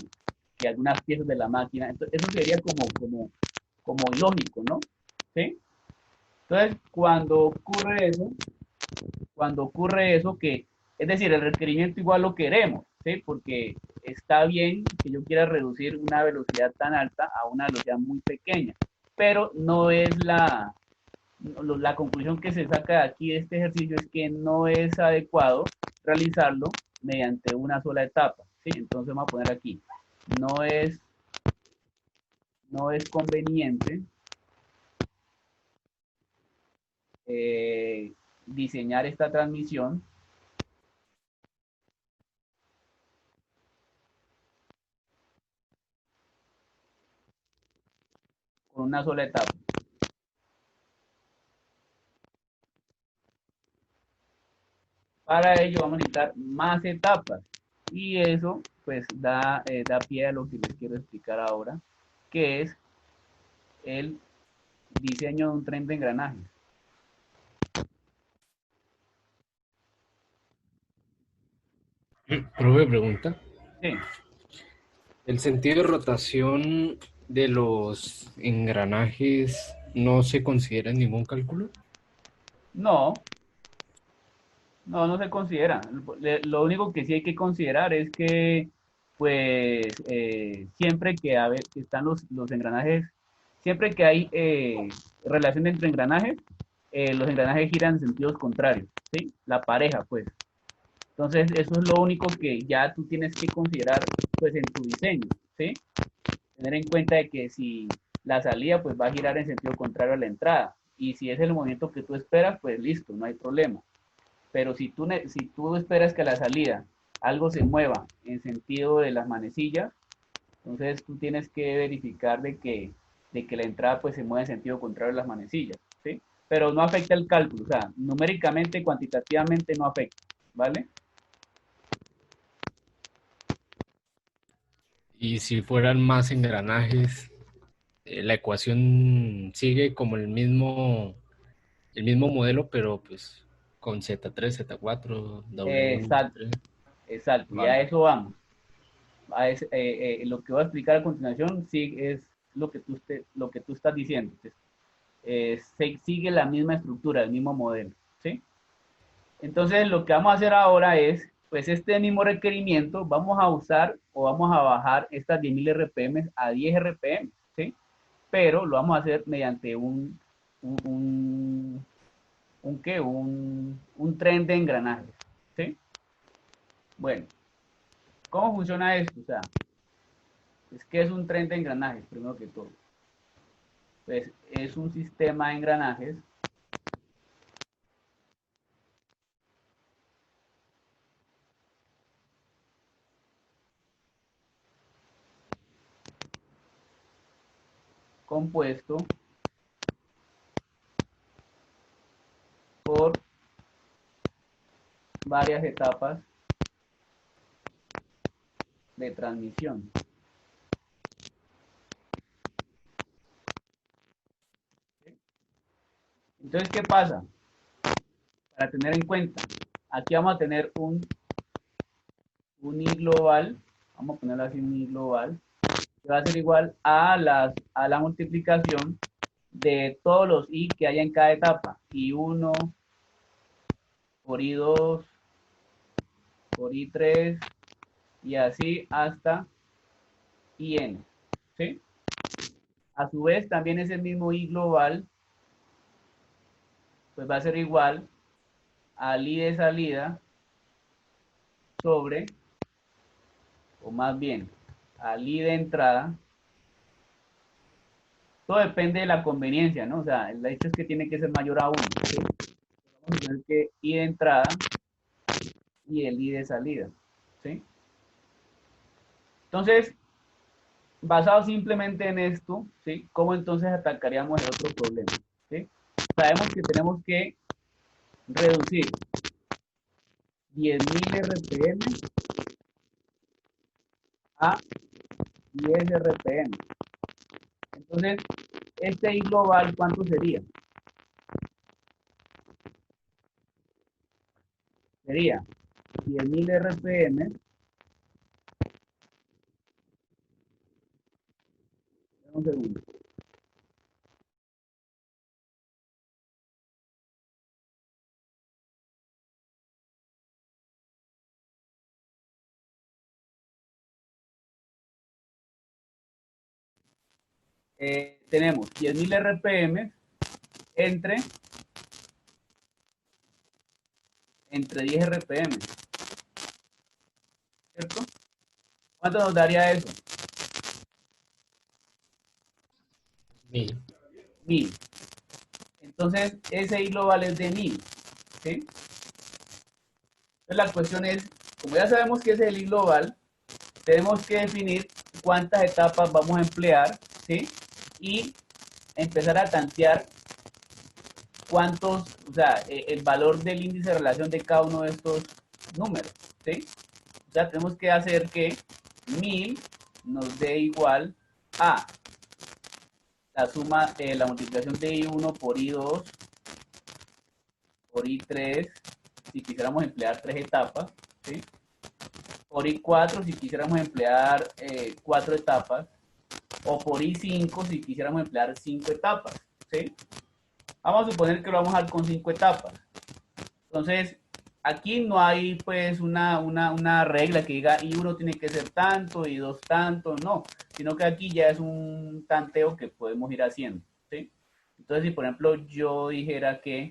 algunas piezas de la máquina. Entonces, eso sería como ilógico, ¿no? ¿Sí? Entonces, cuando ocurre eso, que, es decir, el requerimiento igual lo queremos, ¿sí? Porque está bien que yo quiera reducir una velocidad tan alta a una velocidad muy pequeña, pero no es la conclusión que se saca de aquí de este ejercicio es que no es adecuado realizarlo mediante una sola etapa, ¿sí? Entonces vamos a poner aquí, no es, no es conveniente diseñar esta transmisión con una sola etapa. Para ello vamos a necesitar más etapas y eso pues da pie a lo que les quiero explicar ahora, que es el diseño de un tren de engranajes. Profe, pregunta. Sí, ¿El sentido de rotación de los engranajes no se considera en ningún cálculo? no, no se considera. Lo único que sí hay que considerar es que pues siempre que están los engranajes, siempre que hay relación entre engranajes, los engranajes giran en sentidos contrarios, ¿sí? La pareja, pues. Entonces, eso es lo único que ya tú tienes que considerar, pues, en tu diseño, ¿sí? tener en cuenta de que si la salida pues va a girar en sentido contrario a la entrada. Y si es el movimiento que tú esperas, pues listo, no hay problema. Pero si tú esperas que a la salida algo se mueva en sentido de las manecillas, entonces tú tienes que verificar de que la entrada pues se mueve en sentido contrario a las manecillas, ¿sí? Pero no afecta el cálculo, o sea, numéricamente, cuantitativamente no afecta, ¿vale? Y si fueran más engranajes, la ecuación sigue como el mismo modelo, pero pues con Z3, Z4, W1, Exacto, Z3. exacto, y Vale. a eso vamos. Lo que voy a explicar a continuación sí es lo que tú estás diciendo. Sigue la misma estructura, el mismo modelo, ¿sí? Entonces, lo que vamos a hacer ahora es, pues este mismo requerimiento, vamos a usar o vamos a bajar estas 10.000 RPM a 10 RPM, ¿sí? Pero lo vamos a hacer mediante un, un, un tren de engranajes, ¿sí? Bueno, ¿cómo funciona esto? O sea, es que es un tren de engranajes, primero que todo. Pues es un sistema de engranajes compuesto por varias etapas de transmisión. Entonces, ¿qué pasa? Para tener en cuenta, aquí vamos a tener un I global, vamos a ponerlo así, un I global, que va a ser igual a la multiplicación de todos los I que haya en cada etapa. I1 por I2 por I3 y así hasta IN. ¿Sí? A su vez, también ese mismo I global pues va a ser igual al I de salida sobre, o más bien, al I de entrada. Todo depende de la conveniencia, ¿no? O sea, el hecho es que tiene que ser mayor a 1. ¿Sí? Vamos a tener que I de entrada y el I de salida. ¿Sí? Entonces, basado simplemente en esto, ¿sí? ¿Cómo entonces atacaríamos el otro problema? ¿Sí? Sabemos que tenemos que reducir 10.000 RPM a 10 RPM. Entonces, este I global, ¿cuánto sería? Sería 10.000 RPM. Un segundo. Tenemos 10.000 RPM entre 10 RPM, ¿cierto? ¿Cuánto nos daría eso? 1000. 1000. Entonces, ese I global es de 1000, ¿sí? Entonces, la cuestión es, como ya sabemos que es el I global, tenemos que definir cuántas etapas vamos a emplear, ¿sí? Y empezar a tantear cuántos, o sea, el valor del índice de relación de cada uno de estos números, ¿sí? O sea, tenemos que hacer que 1000 nos dé igual a la suma, la multiplicación de I1 por I2 por I3, si quisiéramos emplear tres etapas, ¿sí? Por I4 si quisiéramos emplear cuatro etapas, o por I5 si quisiéramos emplear cinco etapas, ¿sí? Vamos a suponer que lo vamos a dar con cinco etapas. Entonces, aquí no hay pues una regla que diga I1 tiene que ser tanto, I2 tanto, no, sino que aquí ya es un tanteo que podemos ir haciendo, ¿sí? Entonces, si por ejemplo yo dijera que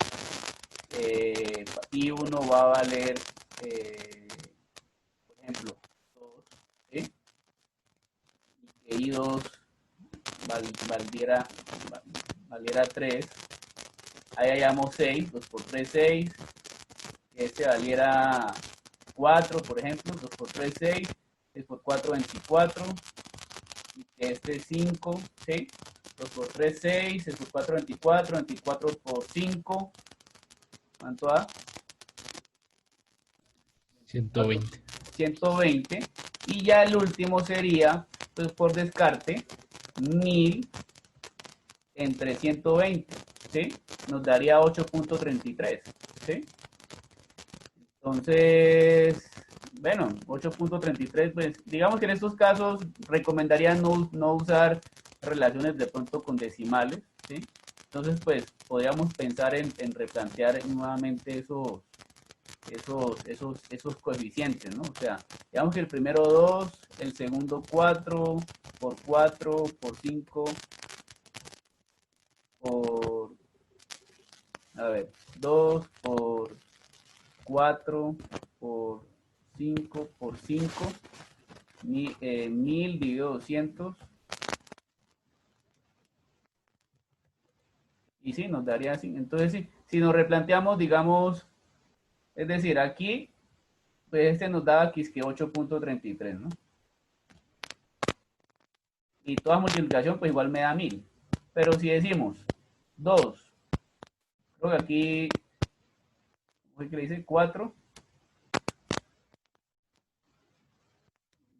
I1 va a valer, por ejemplo, 2, ¿sí? Y que I2 valiera, valiera 3, ahí hallamos 6, 2 por 3, 6, este valiera 4, por ejemplo, 2 por 3, 6, 6 por 4, 24, y que este 5, ¿sí? 2 por 3, 6, 6 por 4, 24, 24 por 5, ¿cuánto da? 120. 120, y ya el último sería, pues por descarte, 1000 entre 120, ¿sí? Nos daría 8.33, ¿sí? Entonces, bueno, 8.33, pues digamos que en estos casos recomendaría no usar relaciones de pronto con decimales, ¿sí? Entonces, pues podríamos pensar en replantear nuevamente esos coeficientes, ¿no? O sea, digamos que el primero 2, el segundo 4, por 4, por 5, por, a ver, 2, por 4, por 5, por 5, 1000 dividido 200, y sí, nos daría así. Entonces, sí, si nos replanteamos, digamos, es decir, aquí, pues este nos daba aquí es que 8.33, ¿no? Y toda multiplicación, pues igual me da 1000. Pero si decimos 2, creo que aquí, ¿qué le dice? 4,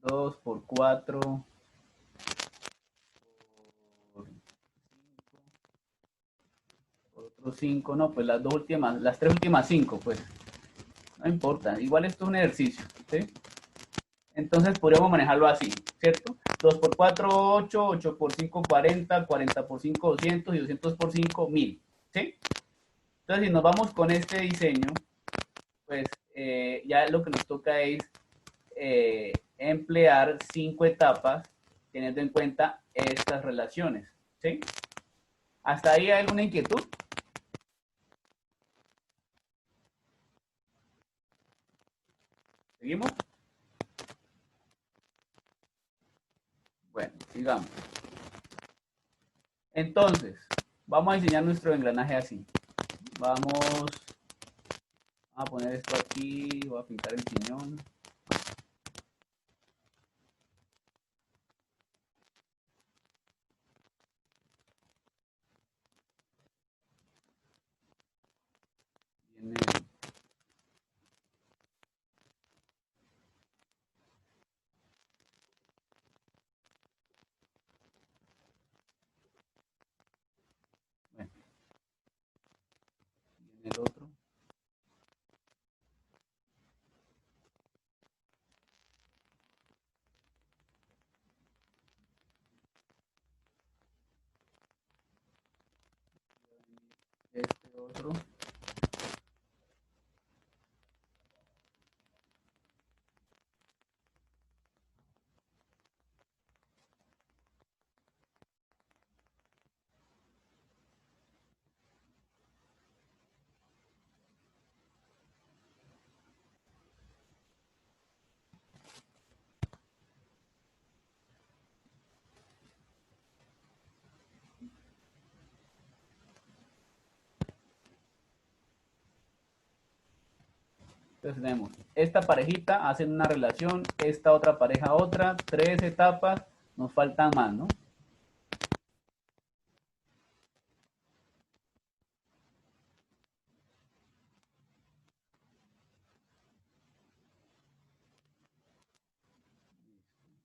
2 por 4, por 5, por otros 5, no, pues las dos últimas, las tres últimas 5, pues, no importa, igual esto es un ejercicio, ¿sí? Entonces podríamos manejarlo así, ¿cierto? 2 por 4, 8, 8 por 5, 40, 40 por 5, 200 y 200 por 5, 1000, ¿sí? Entonces si nos vamos con este diseño, pues ya lo que nos toca es emplear 5 etapas teniendo en cuenta estas relaciones, ¿sí? ¿Hasta ahí hay alguna inquietud? ¿Seguimos? Bueno, sigamos. Entonces, vamos a diseñar nuestro engranaje así. Vamos a poner esto aquí, voy a pintar el piñón. Viene bueno, viene el otro. Este otro. Entonces tenemos esta parejita, hacen una relación, esta otra pareja otra, 3 etapas, nos faltan más, ¿no?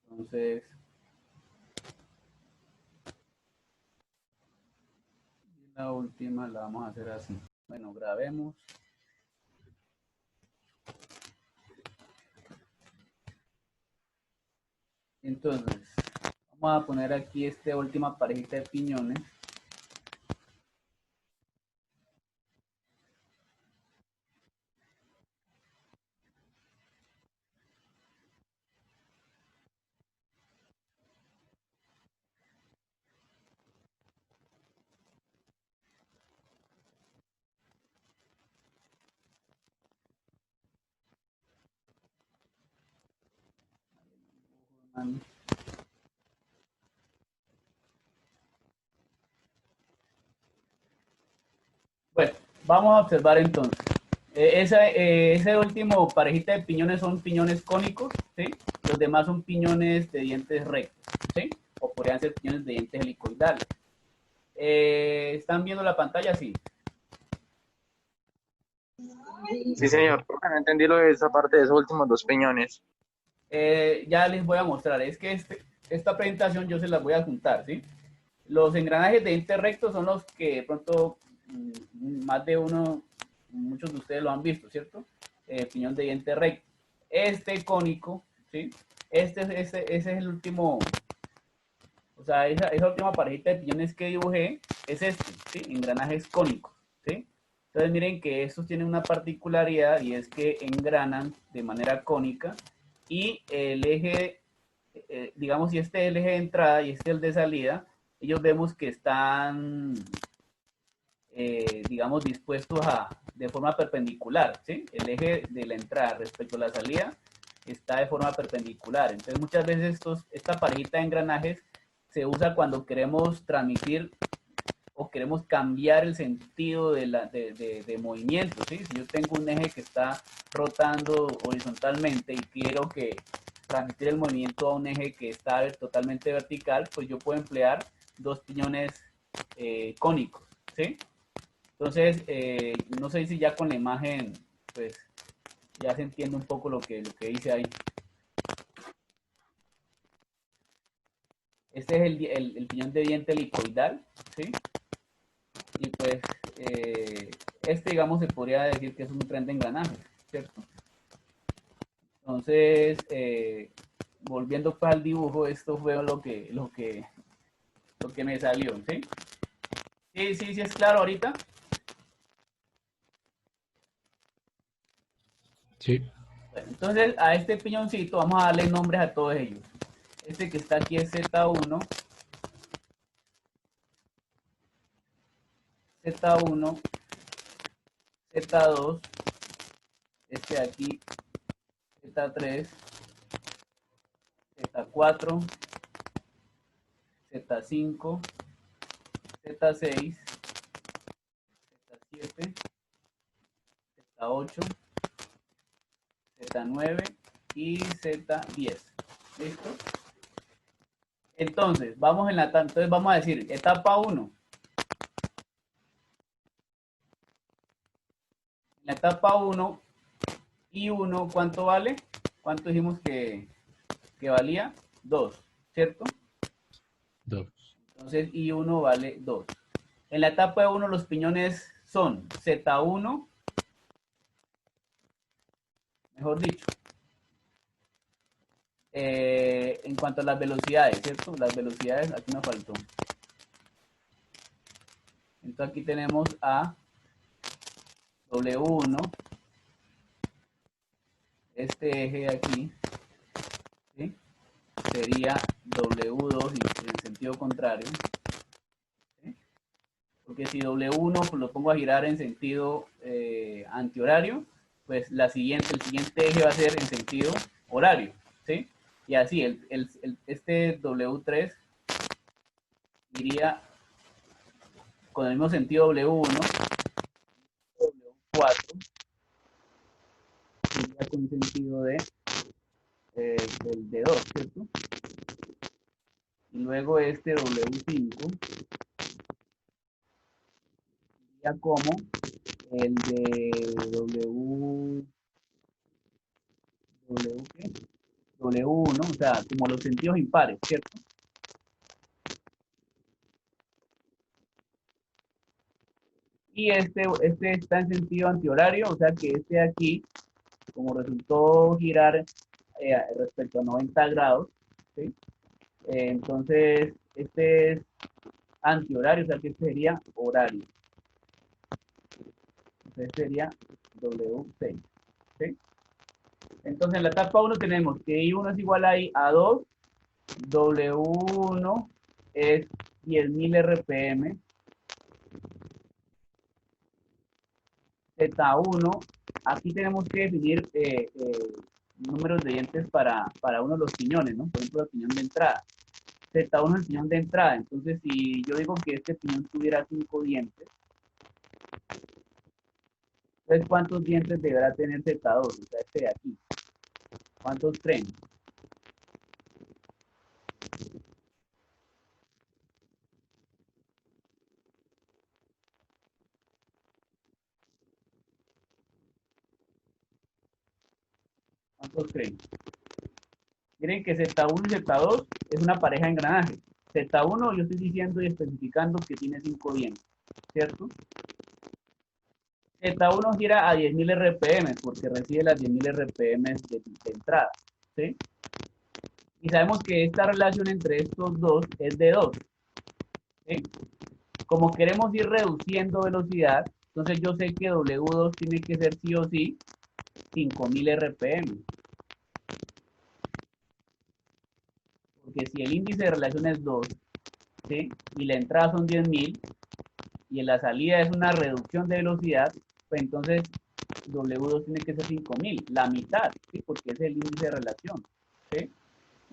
Entonces, la última la vamos a hacer así. Bueno, grabemos. Entonces, vamos a poner aquí esta última parejita de piñones. Vamos a observar entonces. Ese último parejita de piñones son piñones cónicos, ¿sí? Los demás son piñones de dientes rectos, ¿sí? O podrían ser piñones de dientes helicoidales. ¿Están viendo la pantalla? Sí. Sí, señor. No entendí lo de esa parte de esos últimos dos piñones. Ya les voy a mostrar. Es que esta presentación yo se las voy a juntar, ¿sí? Los engranajes de diente recto son los que de pronto más de uno, muchos de ustedes lo han visto, ¿cierto? Piñón de diente recto. Este cónico, ¿sí? Ese es el último, o sea, esa última parejita de piñones que dibujé es este, ¿sí? Engranajes cónicos, ¿sí? Entonces miren que estos tienen una particularidad y es que engranan de manera cónica y el eje, digamos, si este es el eje de entrada y este es el de salida, ellos vemos que están, digamos, dispuestos de forma perpendicular, ¿sí? El eje de la entrada respecto a la salida está de forma perpendicular. Entonces, muchas veces esta parejita de engranajes se usa cuando queremos transmitir o queremos cambiar el sentido de movimiento, ¿sí? Si yo tengo un eje que está rotando horizontalmente y quiero que transmitir el movimiento a un eje que está totalmente vertical, pues yo puedo emplear dos piñones cónicos, ¿sí? Entonces, no sé si ya con la imagen, pues, ya se entiende un poco lo que dice ahí. Este es el piñón de diente helicoidal, ¿sí? Y pues, digamos, se podría decir que es un tren de engranaje, ¿cierto? Entonces, volviendo pues al dibujo, esto fue lo que me salió, ¿sí? Sí, es claro ahorita. Sí. Bueno, entonces, a este piñoncito vamos a darle nombres a todos ellos. Este que está aquí es Z1, Z1, Z2, este de aquí, Z3, Z4, Z5, Z6, Z7, Z8, Z9 y Z10. ¿Listo? Entonces, vamos a decir etapa 1. En la etapa 1, I1, ¿cuánto vale? ¿Cuánto dijimos que valía? 2, ¿cierto? 2. Entonces, I1 vale 2. En la etapa 1 los piñones son Z1, mejor dicho, en cuanto a las velocidades, ¿cierto? Las velocidades, aquí me faltó. Entonces aquí tenemos a W1, este eje de aquí, ¿sí? Sería W2 en sentido contrario, ¿sí? Porque si W1 pues lo pongo a girar en sentido antihorario, pues el siguiente eje va a ser en sentido horario, ¿sí? Y así, este W3 iría con el mismo sentido W1, W4 iría con sentido del D2, ¿cierto? Y luego este W5 iría como el de W1, o sea, como los sentidos impares, ¿cierto? Y este está en sentido antihorario, o sea que este de aquí, como resultó girar respecto a 90 grados, ¿sí? Entonces, este es antihorario, o sea que este sería horario. Entonces sería W6, ¿sí? Entonces en la etapa 1 tenemos que I1 es igual a 2, W1 es 10.000 RPM, Z1, aquí tenemos que definir números de dientes para uno de los piñones, ¿no? Por ejemplo, el piñón de entrada. Z1 es el piñón de entrada, entonces si yo digo que este piñón tuviera 5 dientes, Entonces, ¿cuántos dientes deberá tener Z2? O sea, este de aquí. ¿Cuántos creen? ¿Cuántos creen? Miren que Z1 y Z2 es una pareja de engranajes. Z1 yo estoy diciendo y especificando que tiene 5 dientes, ¿cierto? Z1 gira a 10.000 RPM porque recibe las 10.000 RPM de entrada, ¿sí? Y sabemos que esta relación entre estos dos es de 2, ¿sí? Como queremos ir reduciendo velocidad, entonces yo sé que W2 tiene que ser sí o sí 5.000 RPM. Porque si el índice de relación es 2, ¿sí? Y la entrada son 10.000 y en la salida es una reducción de velocidad, pues entonces W2 tiene que ser 5.000, la mitad, ¿sí? Porque es el índice de relación, ¿sí?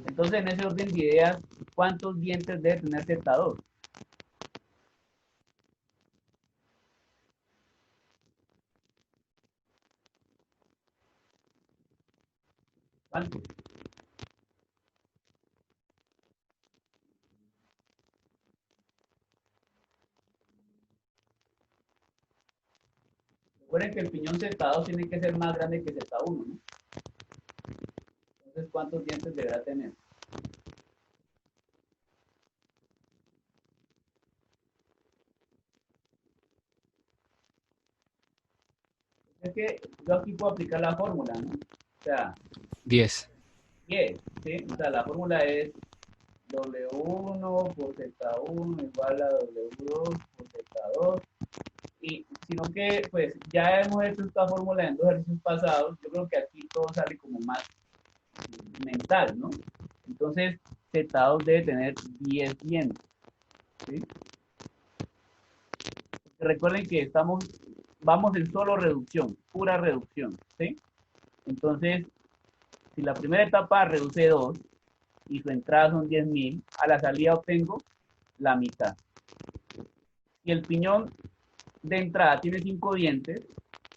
Entonces, en ese orden de ideas, ¿cuántos dientes debe tener Z2? ¿Cuántos? Recuerden que el piñón Z2 tiene que ser más grande que Z1, ¿no? Entonces, ¿cuántos dientes deberá tener? Es que yo aquí puedo aplicar la fórmula, ¿no? O sea, 10. 10, ¿sí? O sea, la fórmula es W1 por Z1 igual a W2 por Z2. Y sino que, pues, ya hemos hecho esta fórmula en 2 ejercicios pasados. Yo creo que aquí todo sale como más mental, ¿no? Entonces, Z2 debe tener 10 dientes, ¿sí? Recuerden que vamos en solo reducción, pura reducción, ¿sí? Entonces, si la primera etapa reduce 2 y su entrada son 10.000, a la salida obtengo la mitad. Si el piñón de entrada tiene 5 dientes,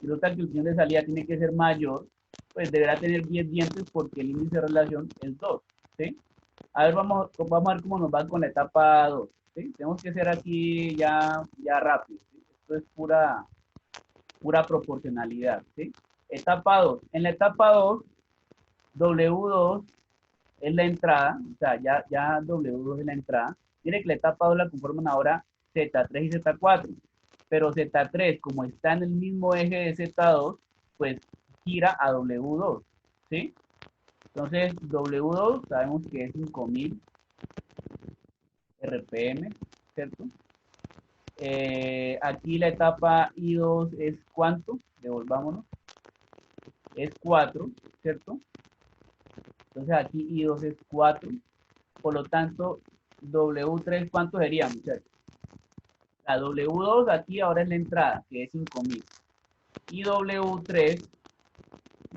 y resulta que el piñón de salida tiene que ser mayor, pues deberá tener 10 dientes porque el índice de relación es 2, ¿sí? A ver, vamos a ver cómo nos va con la etapa 2, ¿sí? Tenemos que hacer aquí ya rápido, ¿sí? Esto es pura proporcionalidad, ¿sí? Etapa 2. En la etapa 2, W2 es la entrada, o sea, ya W2 es la entrada. Mire que la etapa 2 la conforman ahora Z3 y Z4, pero Z3, como está en el mismo eje de Z2, pues gira a W2, ¿sí? Entonces, W2 sabemos que es 5.000 RPM, ¿cierto? Aquí la etapa I2 es ¿cuánto? Devolvámonos. Es 4, ¿cierto? Entonces aquí I2 es 4. Por lo tanto, W3, ¿cuánto sería, muchachos? La W2 aquí ahora es la entrada, que es 5.000. Y W3,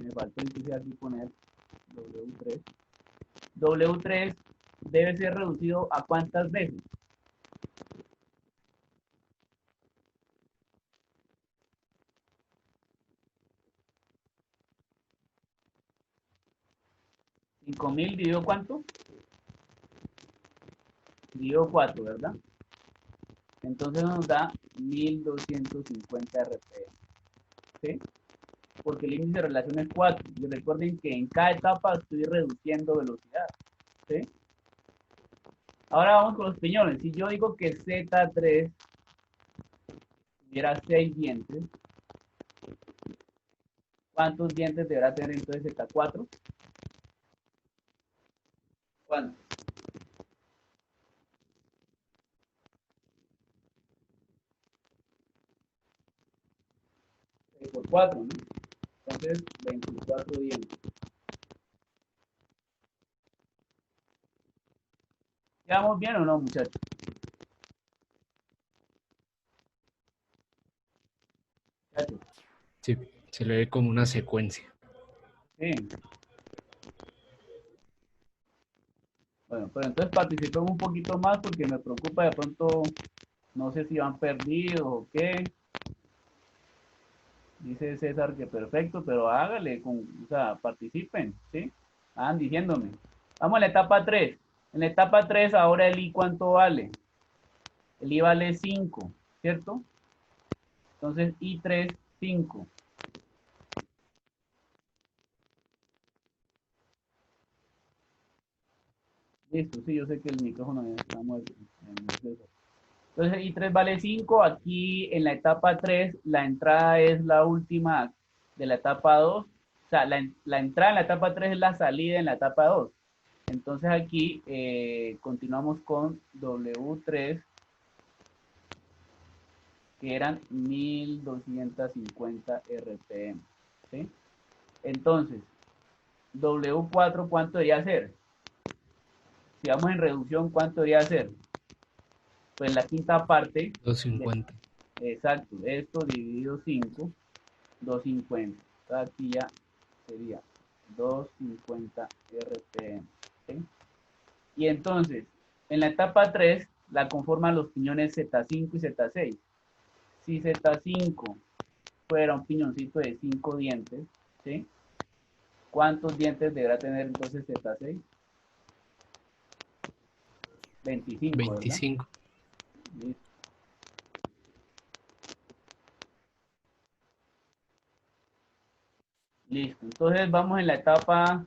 me faltó inclusive aquí poner W3. W3 debe ser reducido a ¿cuántas veces? 5.000 dividido ¿cuánto? Dividido 4, ¿verdad? Entonces nos da 1.250 RPM, ¿sí? Porque el índice de relación es 4. Y recuerden que en cada etapa estoy reduciendo velocidad, ¿sí? Ahora vamos con los piñones. Si yo digo que Z3 tuviera 6 dientes, ¿cuántos dientes deberá tener entonces Z4? ¿Cuántos? Por 4, ¿no? Entonces, 24 dientes. ¿Quedamos bien o no, muchachos? Muchachos, Sí, se le ve como una secuencia. sí. Bueno, pero entonces participen un poquito más porque me preocupa de pronto, no sé si van perdidos o qué. Dice César que perfecto, pero hágale, o sea, participen, ¿sí? Van diciéndome. Vamos a la etapa 3. En la etapa 3 ahora el I, ¿cuánto vale? El I vale 5, ¿cierto? Entonces, I3, 5. Listo, sí, yo sé que el micrófono está muerto. Entonces, I3 vale 5. Aquí en la etapa 3, la entrada es la última de la etapa 2. O sea, la entrada en la etapa 3 es la salida en la etapa 2. Entonces aquí continuamos con W3, que eran 1250 RPM. ¿Sí? Entonces, W4, ¿cuánto debería ser? Si vamos en reducción, ¿cuánto debería ser? Pues la quinta parte. 250. Exacto, esto dividido 5, 250. Entonces aquí ya sería 250 RPM. ¿Sí? Y entonces, en la etapa 3, la conforman los piñones Z5 y Z6. Si Z5 fuera un piñoncito de 5 dientes, ¿sí? ¿Cuántos dientes deberá tener entonces Z6? 25, ¿verdad? 25. Listo. Listo. Entonces vamos en la etapa,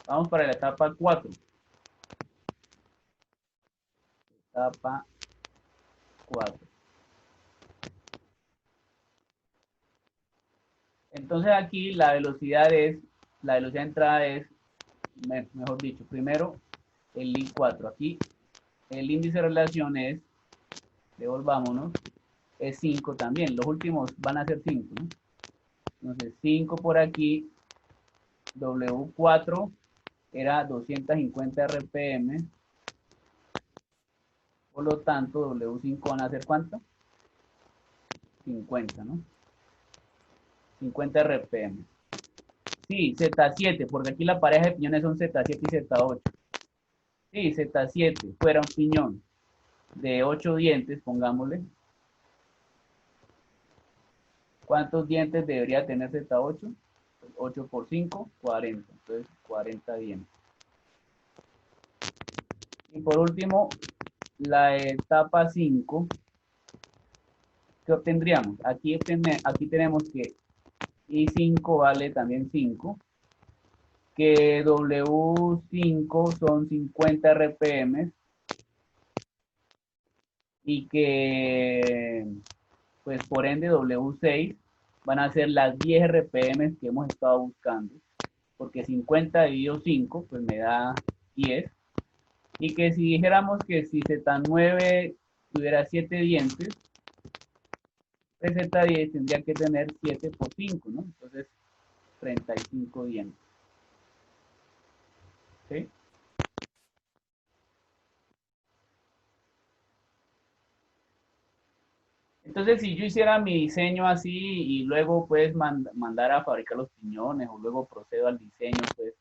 vamos para la etapa 4. Etapa 4. Entonces aquí la velocidad de entrada es, mejor dicho, primero el I4. Aquí el índice de relación es, devolvámonos, es 5 también. Los últimos van a ser 5, ¿no? Entonces 5 por aquí, W4 era 250 RPM, por lo tanto W5 van a ser ¿cuánto? 50, ¿no? 50 RPM. Sí, Z7, porque aquí la pareja de piñones son Z7 y Z8. Sí, Z7 fuera un piñón de 8 dientes, pongámosle. ¿Cuántos dientes debería tener Z8? 8 por 5, 40. Entonces, 40 dientes. Y por último, la etapa 5, ¿qué obtendríamos? Aquí tenemos que I5 vale también 5, que W5 son 50 RPM y que, pues por ende, W6 van a ser las 10 RPM que hemos estado buscando, porque 50 dividido 5, pues me da 10. Y que si dijéramos que si Z9 tuviera 7 dientes, pues Z10 tendría que tener 7 por 5, ¿no? Entonces, 35 dientes. ¿Sí? Entonces, si yo hiciera mi diseño así y luego pues mandar a fabricar los piñones o luego procedo al diseño, pues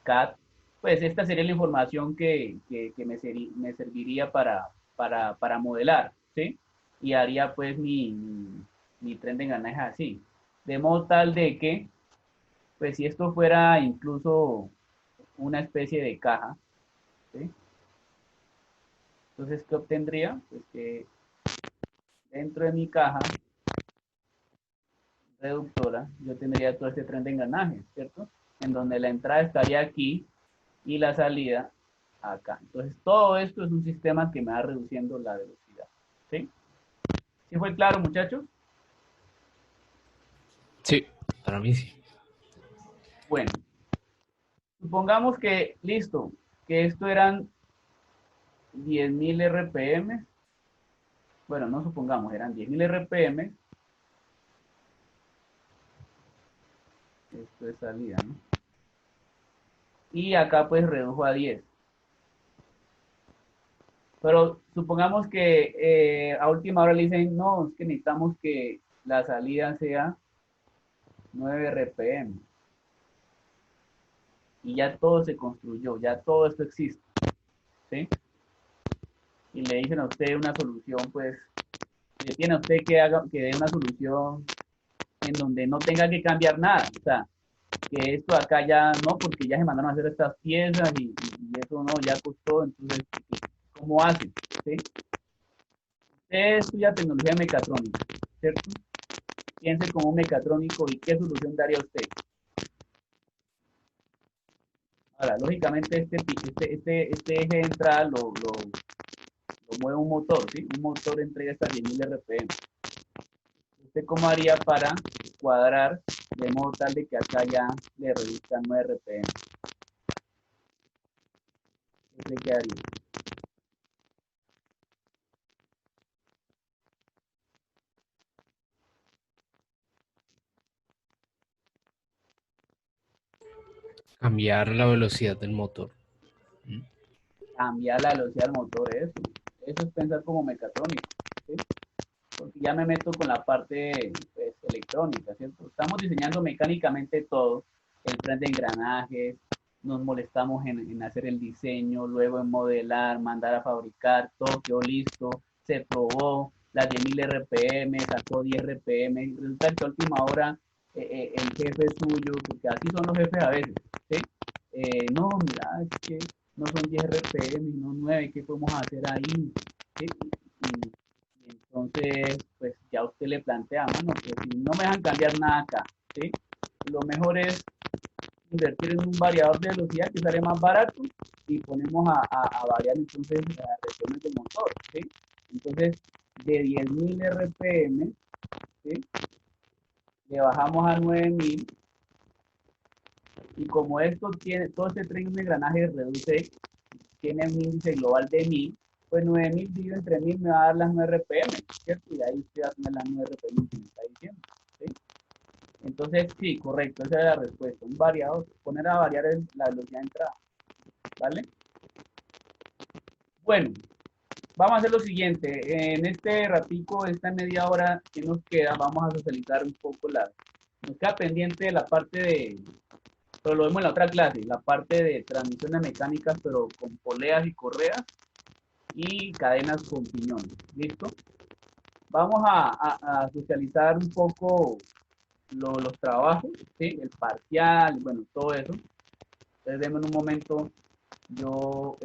CAD, pues esta sería la información que me serviría para modelar, ¿sí? Y haría pues mi tren de engranaje así. De modo tal de que, pues si esto fuera incluso una especie de caja, ¿sí? Entonces, ¿qué obtendría? Pues que dentro de mi caja reductora, yo tendría todo este tren de engranaje, ¿cierto? En donde la entrada estaría aquí y la salida acá. Entonces, todo esto es un sistema que me va reduciendo la velocidad, ¿sí? ¿Sí fue claro, muchachos? Sí, para mí sí. Bueno, supongamos que, listo, que esto eran 10.000 RPM. Bueno, no supongamos, eran 10.000 RPM. Esto es salida, ¿no? Y acá pues redujo a 10. Pero supongamos que a última hora le dicen, no, es que necesitamos que la salida sea 9 RPM. Y ya todo se construyó, ya todo esto existe, ¿sí? Y le dicen a usted una solución, pues, le tiene a usted que dé una solución en donde no tenga que cambiar nada. O sea, que esto acá ya no, porque ya se mandaron a hacer estas piezas y eso no, ya costó, entonces, ¿cómo hacen? ¿Sí? Usted estudia tecnología mecatrónica, ¿cierto? Piense como un mecatrónico y qué solución daría usted. Ahora, lógicamente este eje de entrada lo mueve un motor, ¿sí? Un motor entrega hasta 10.000 RPM. ¿Usted cómo haría para cuadrar de modo tal de que acá ya le reduzcan 9 RPM? ¿Qué cree que haría? Cambiar la velocidad del motor. Cambiar la velocidad del motor, eso. Eso es pensar como mecatrónico, ¿sí? Porque ya me meto con la parte pues, electrónica, ¿cierto? Estamos diseñando mecánicamente todo, el tren de engranajes, nos molestamos en hacer el diseño, luego en modelar, mandar a fabricar, todo quedó listo, se probó, las 10.000 RPM, sacó 10 RPM, resulta que a última hora el jefe suyo, porque así son los jefes a veces, ¿sí? No, mira, es que no son 10 RPM, no 9, ¿qué podemos hacer ahí? ¿Sí? Y entonces, pues ya usted le plantea, mano, que si no me dejan cambiar nada acá, ¿sí? Lo mejor es invertir en un variador de velocidad que sale más barato y ponemos a variar entonces las reacciones del motor, ¿sí? Entonces, de 10.000 RPM, ¿sí? Le bajamos a 9.000 y como esto tiene, todo este tren de engranaje reduce, tiene un índice global de 1.000, pues 9.000 dividido entre 1.000 me va a dar las 9 RPM, ¿cierto? Y ahí usted va a tener las 9 RPM que me está diciendo, ¿sí? Entonces, sí, correcto, esa es la respuesta. Un variador, poner a variar la velocidad de entrada, ¿vale? Bueno, vamos a hacer lo siguiente. En este ratico, esta media hora que nos queda, vamos a socializar un poco nos queda pendiente la parte de, pero lo vemos en la otra clase, la parte de transmisiones mecánicas, pero con poleas y correas y cadenas con piñones. ¿Listo? Vamos a socializar un poco los trabajos, ¿sí? El parcial, bueno, todo eso. Entonces, denme en un momento, yo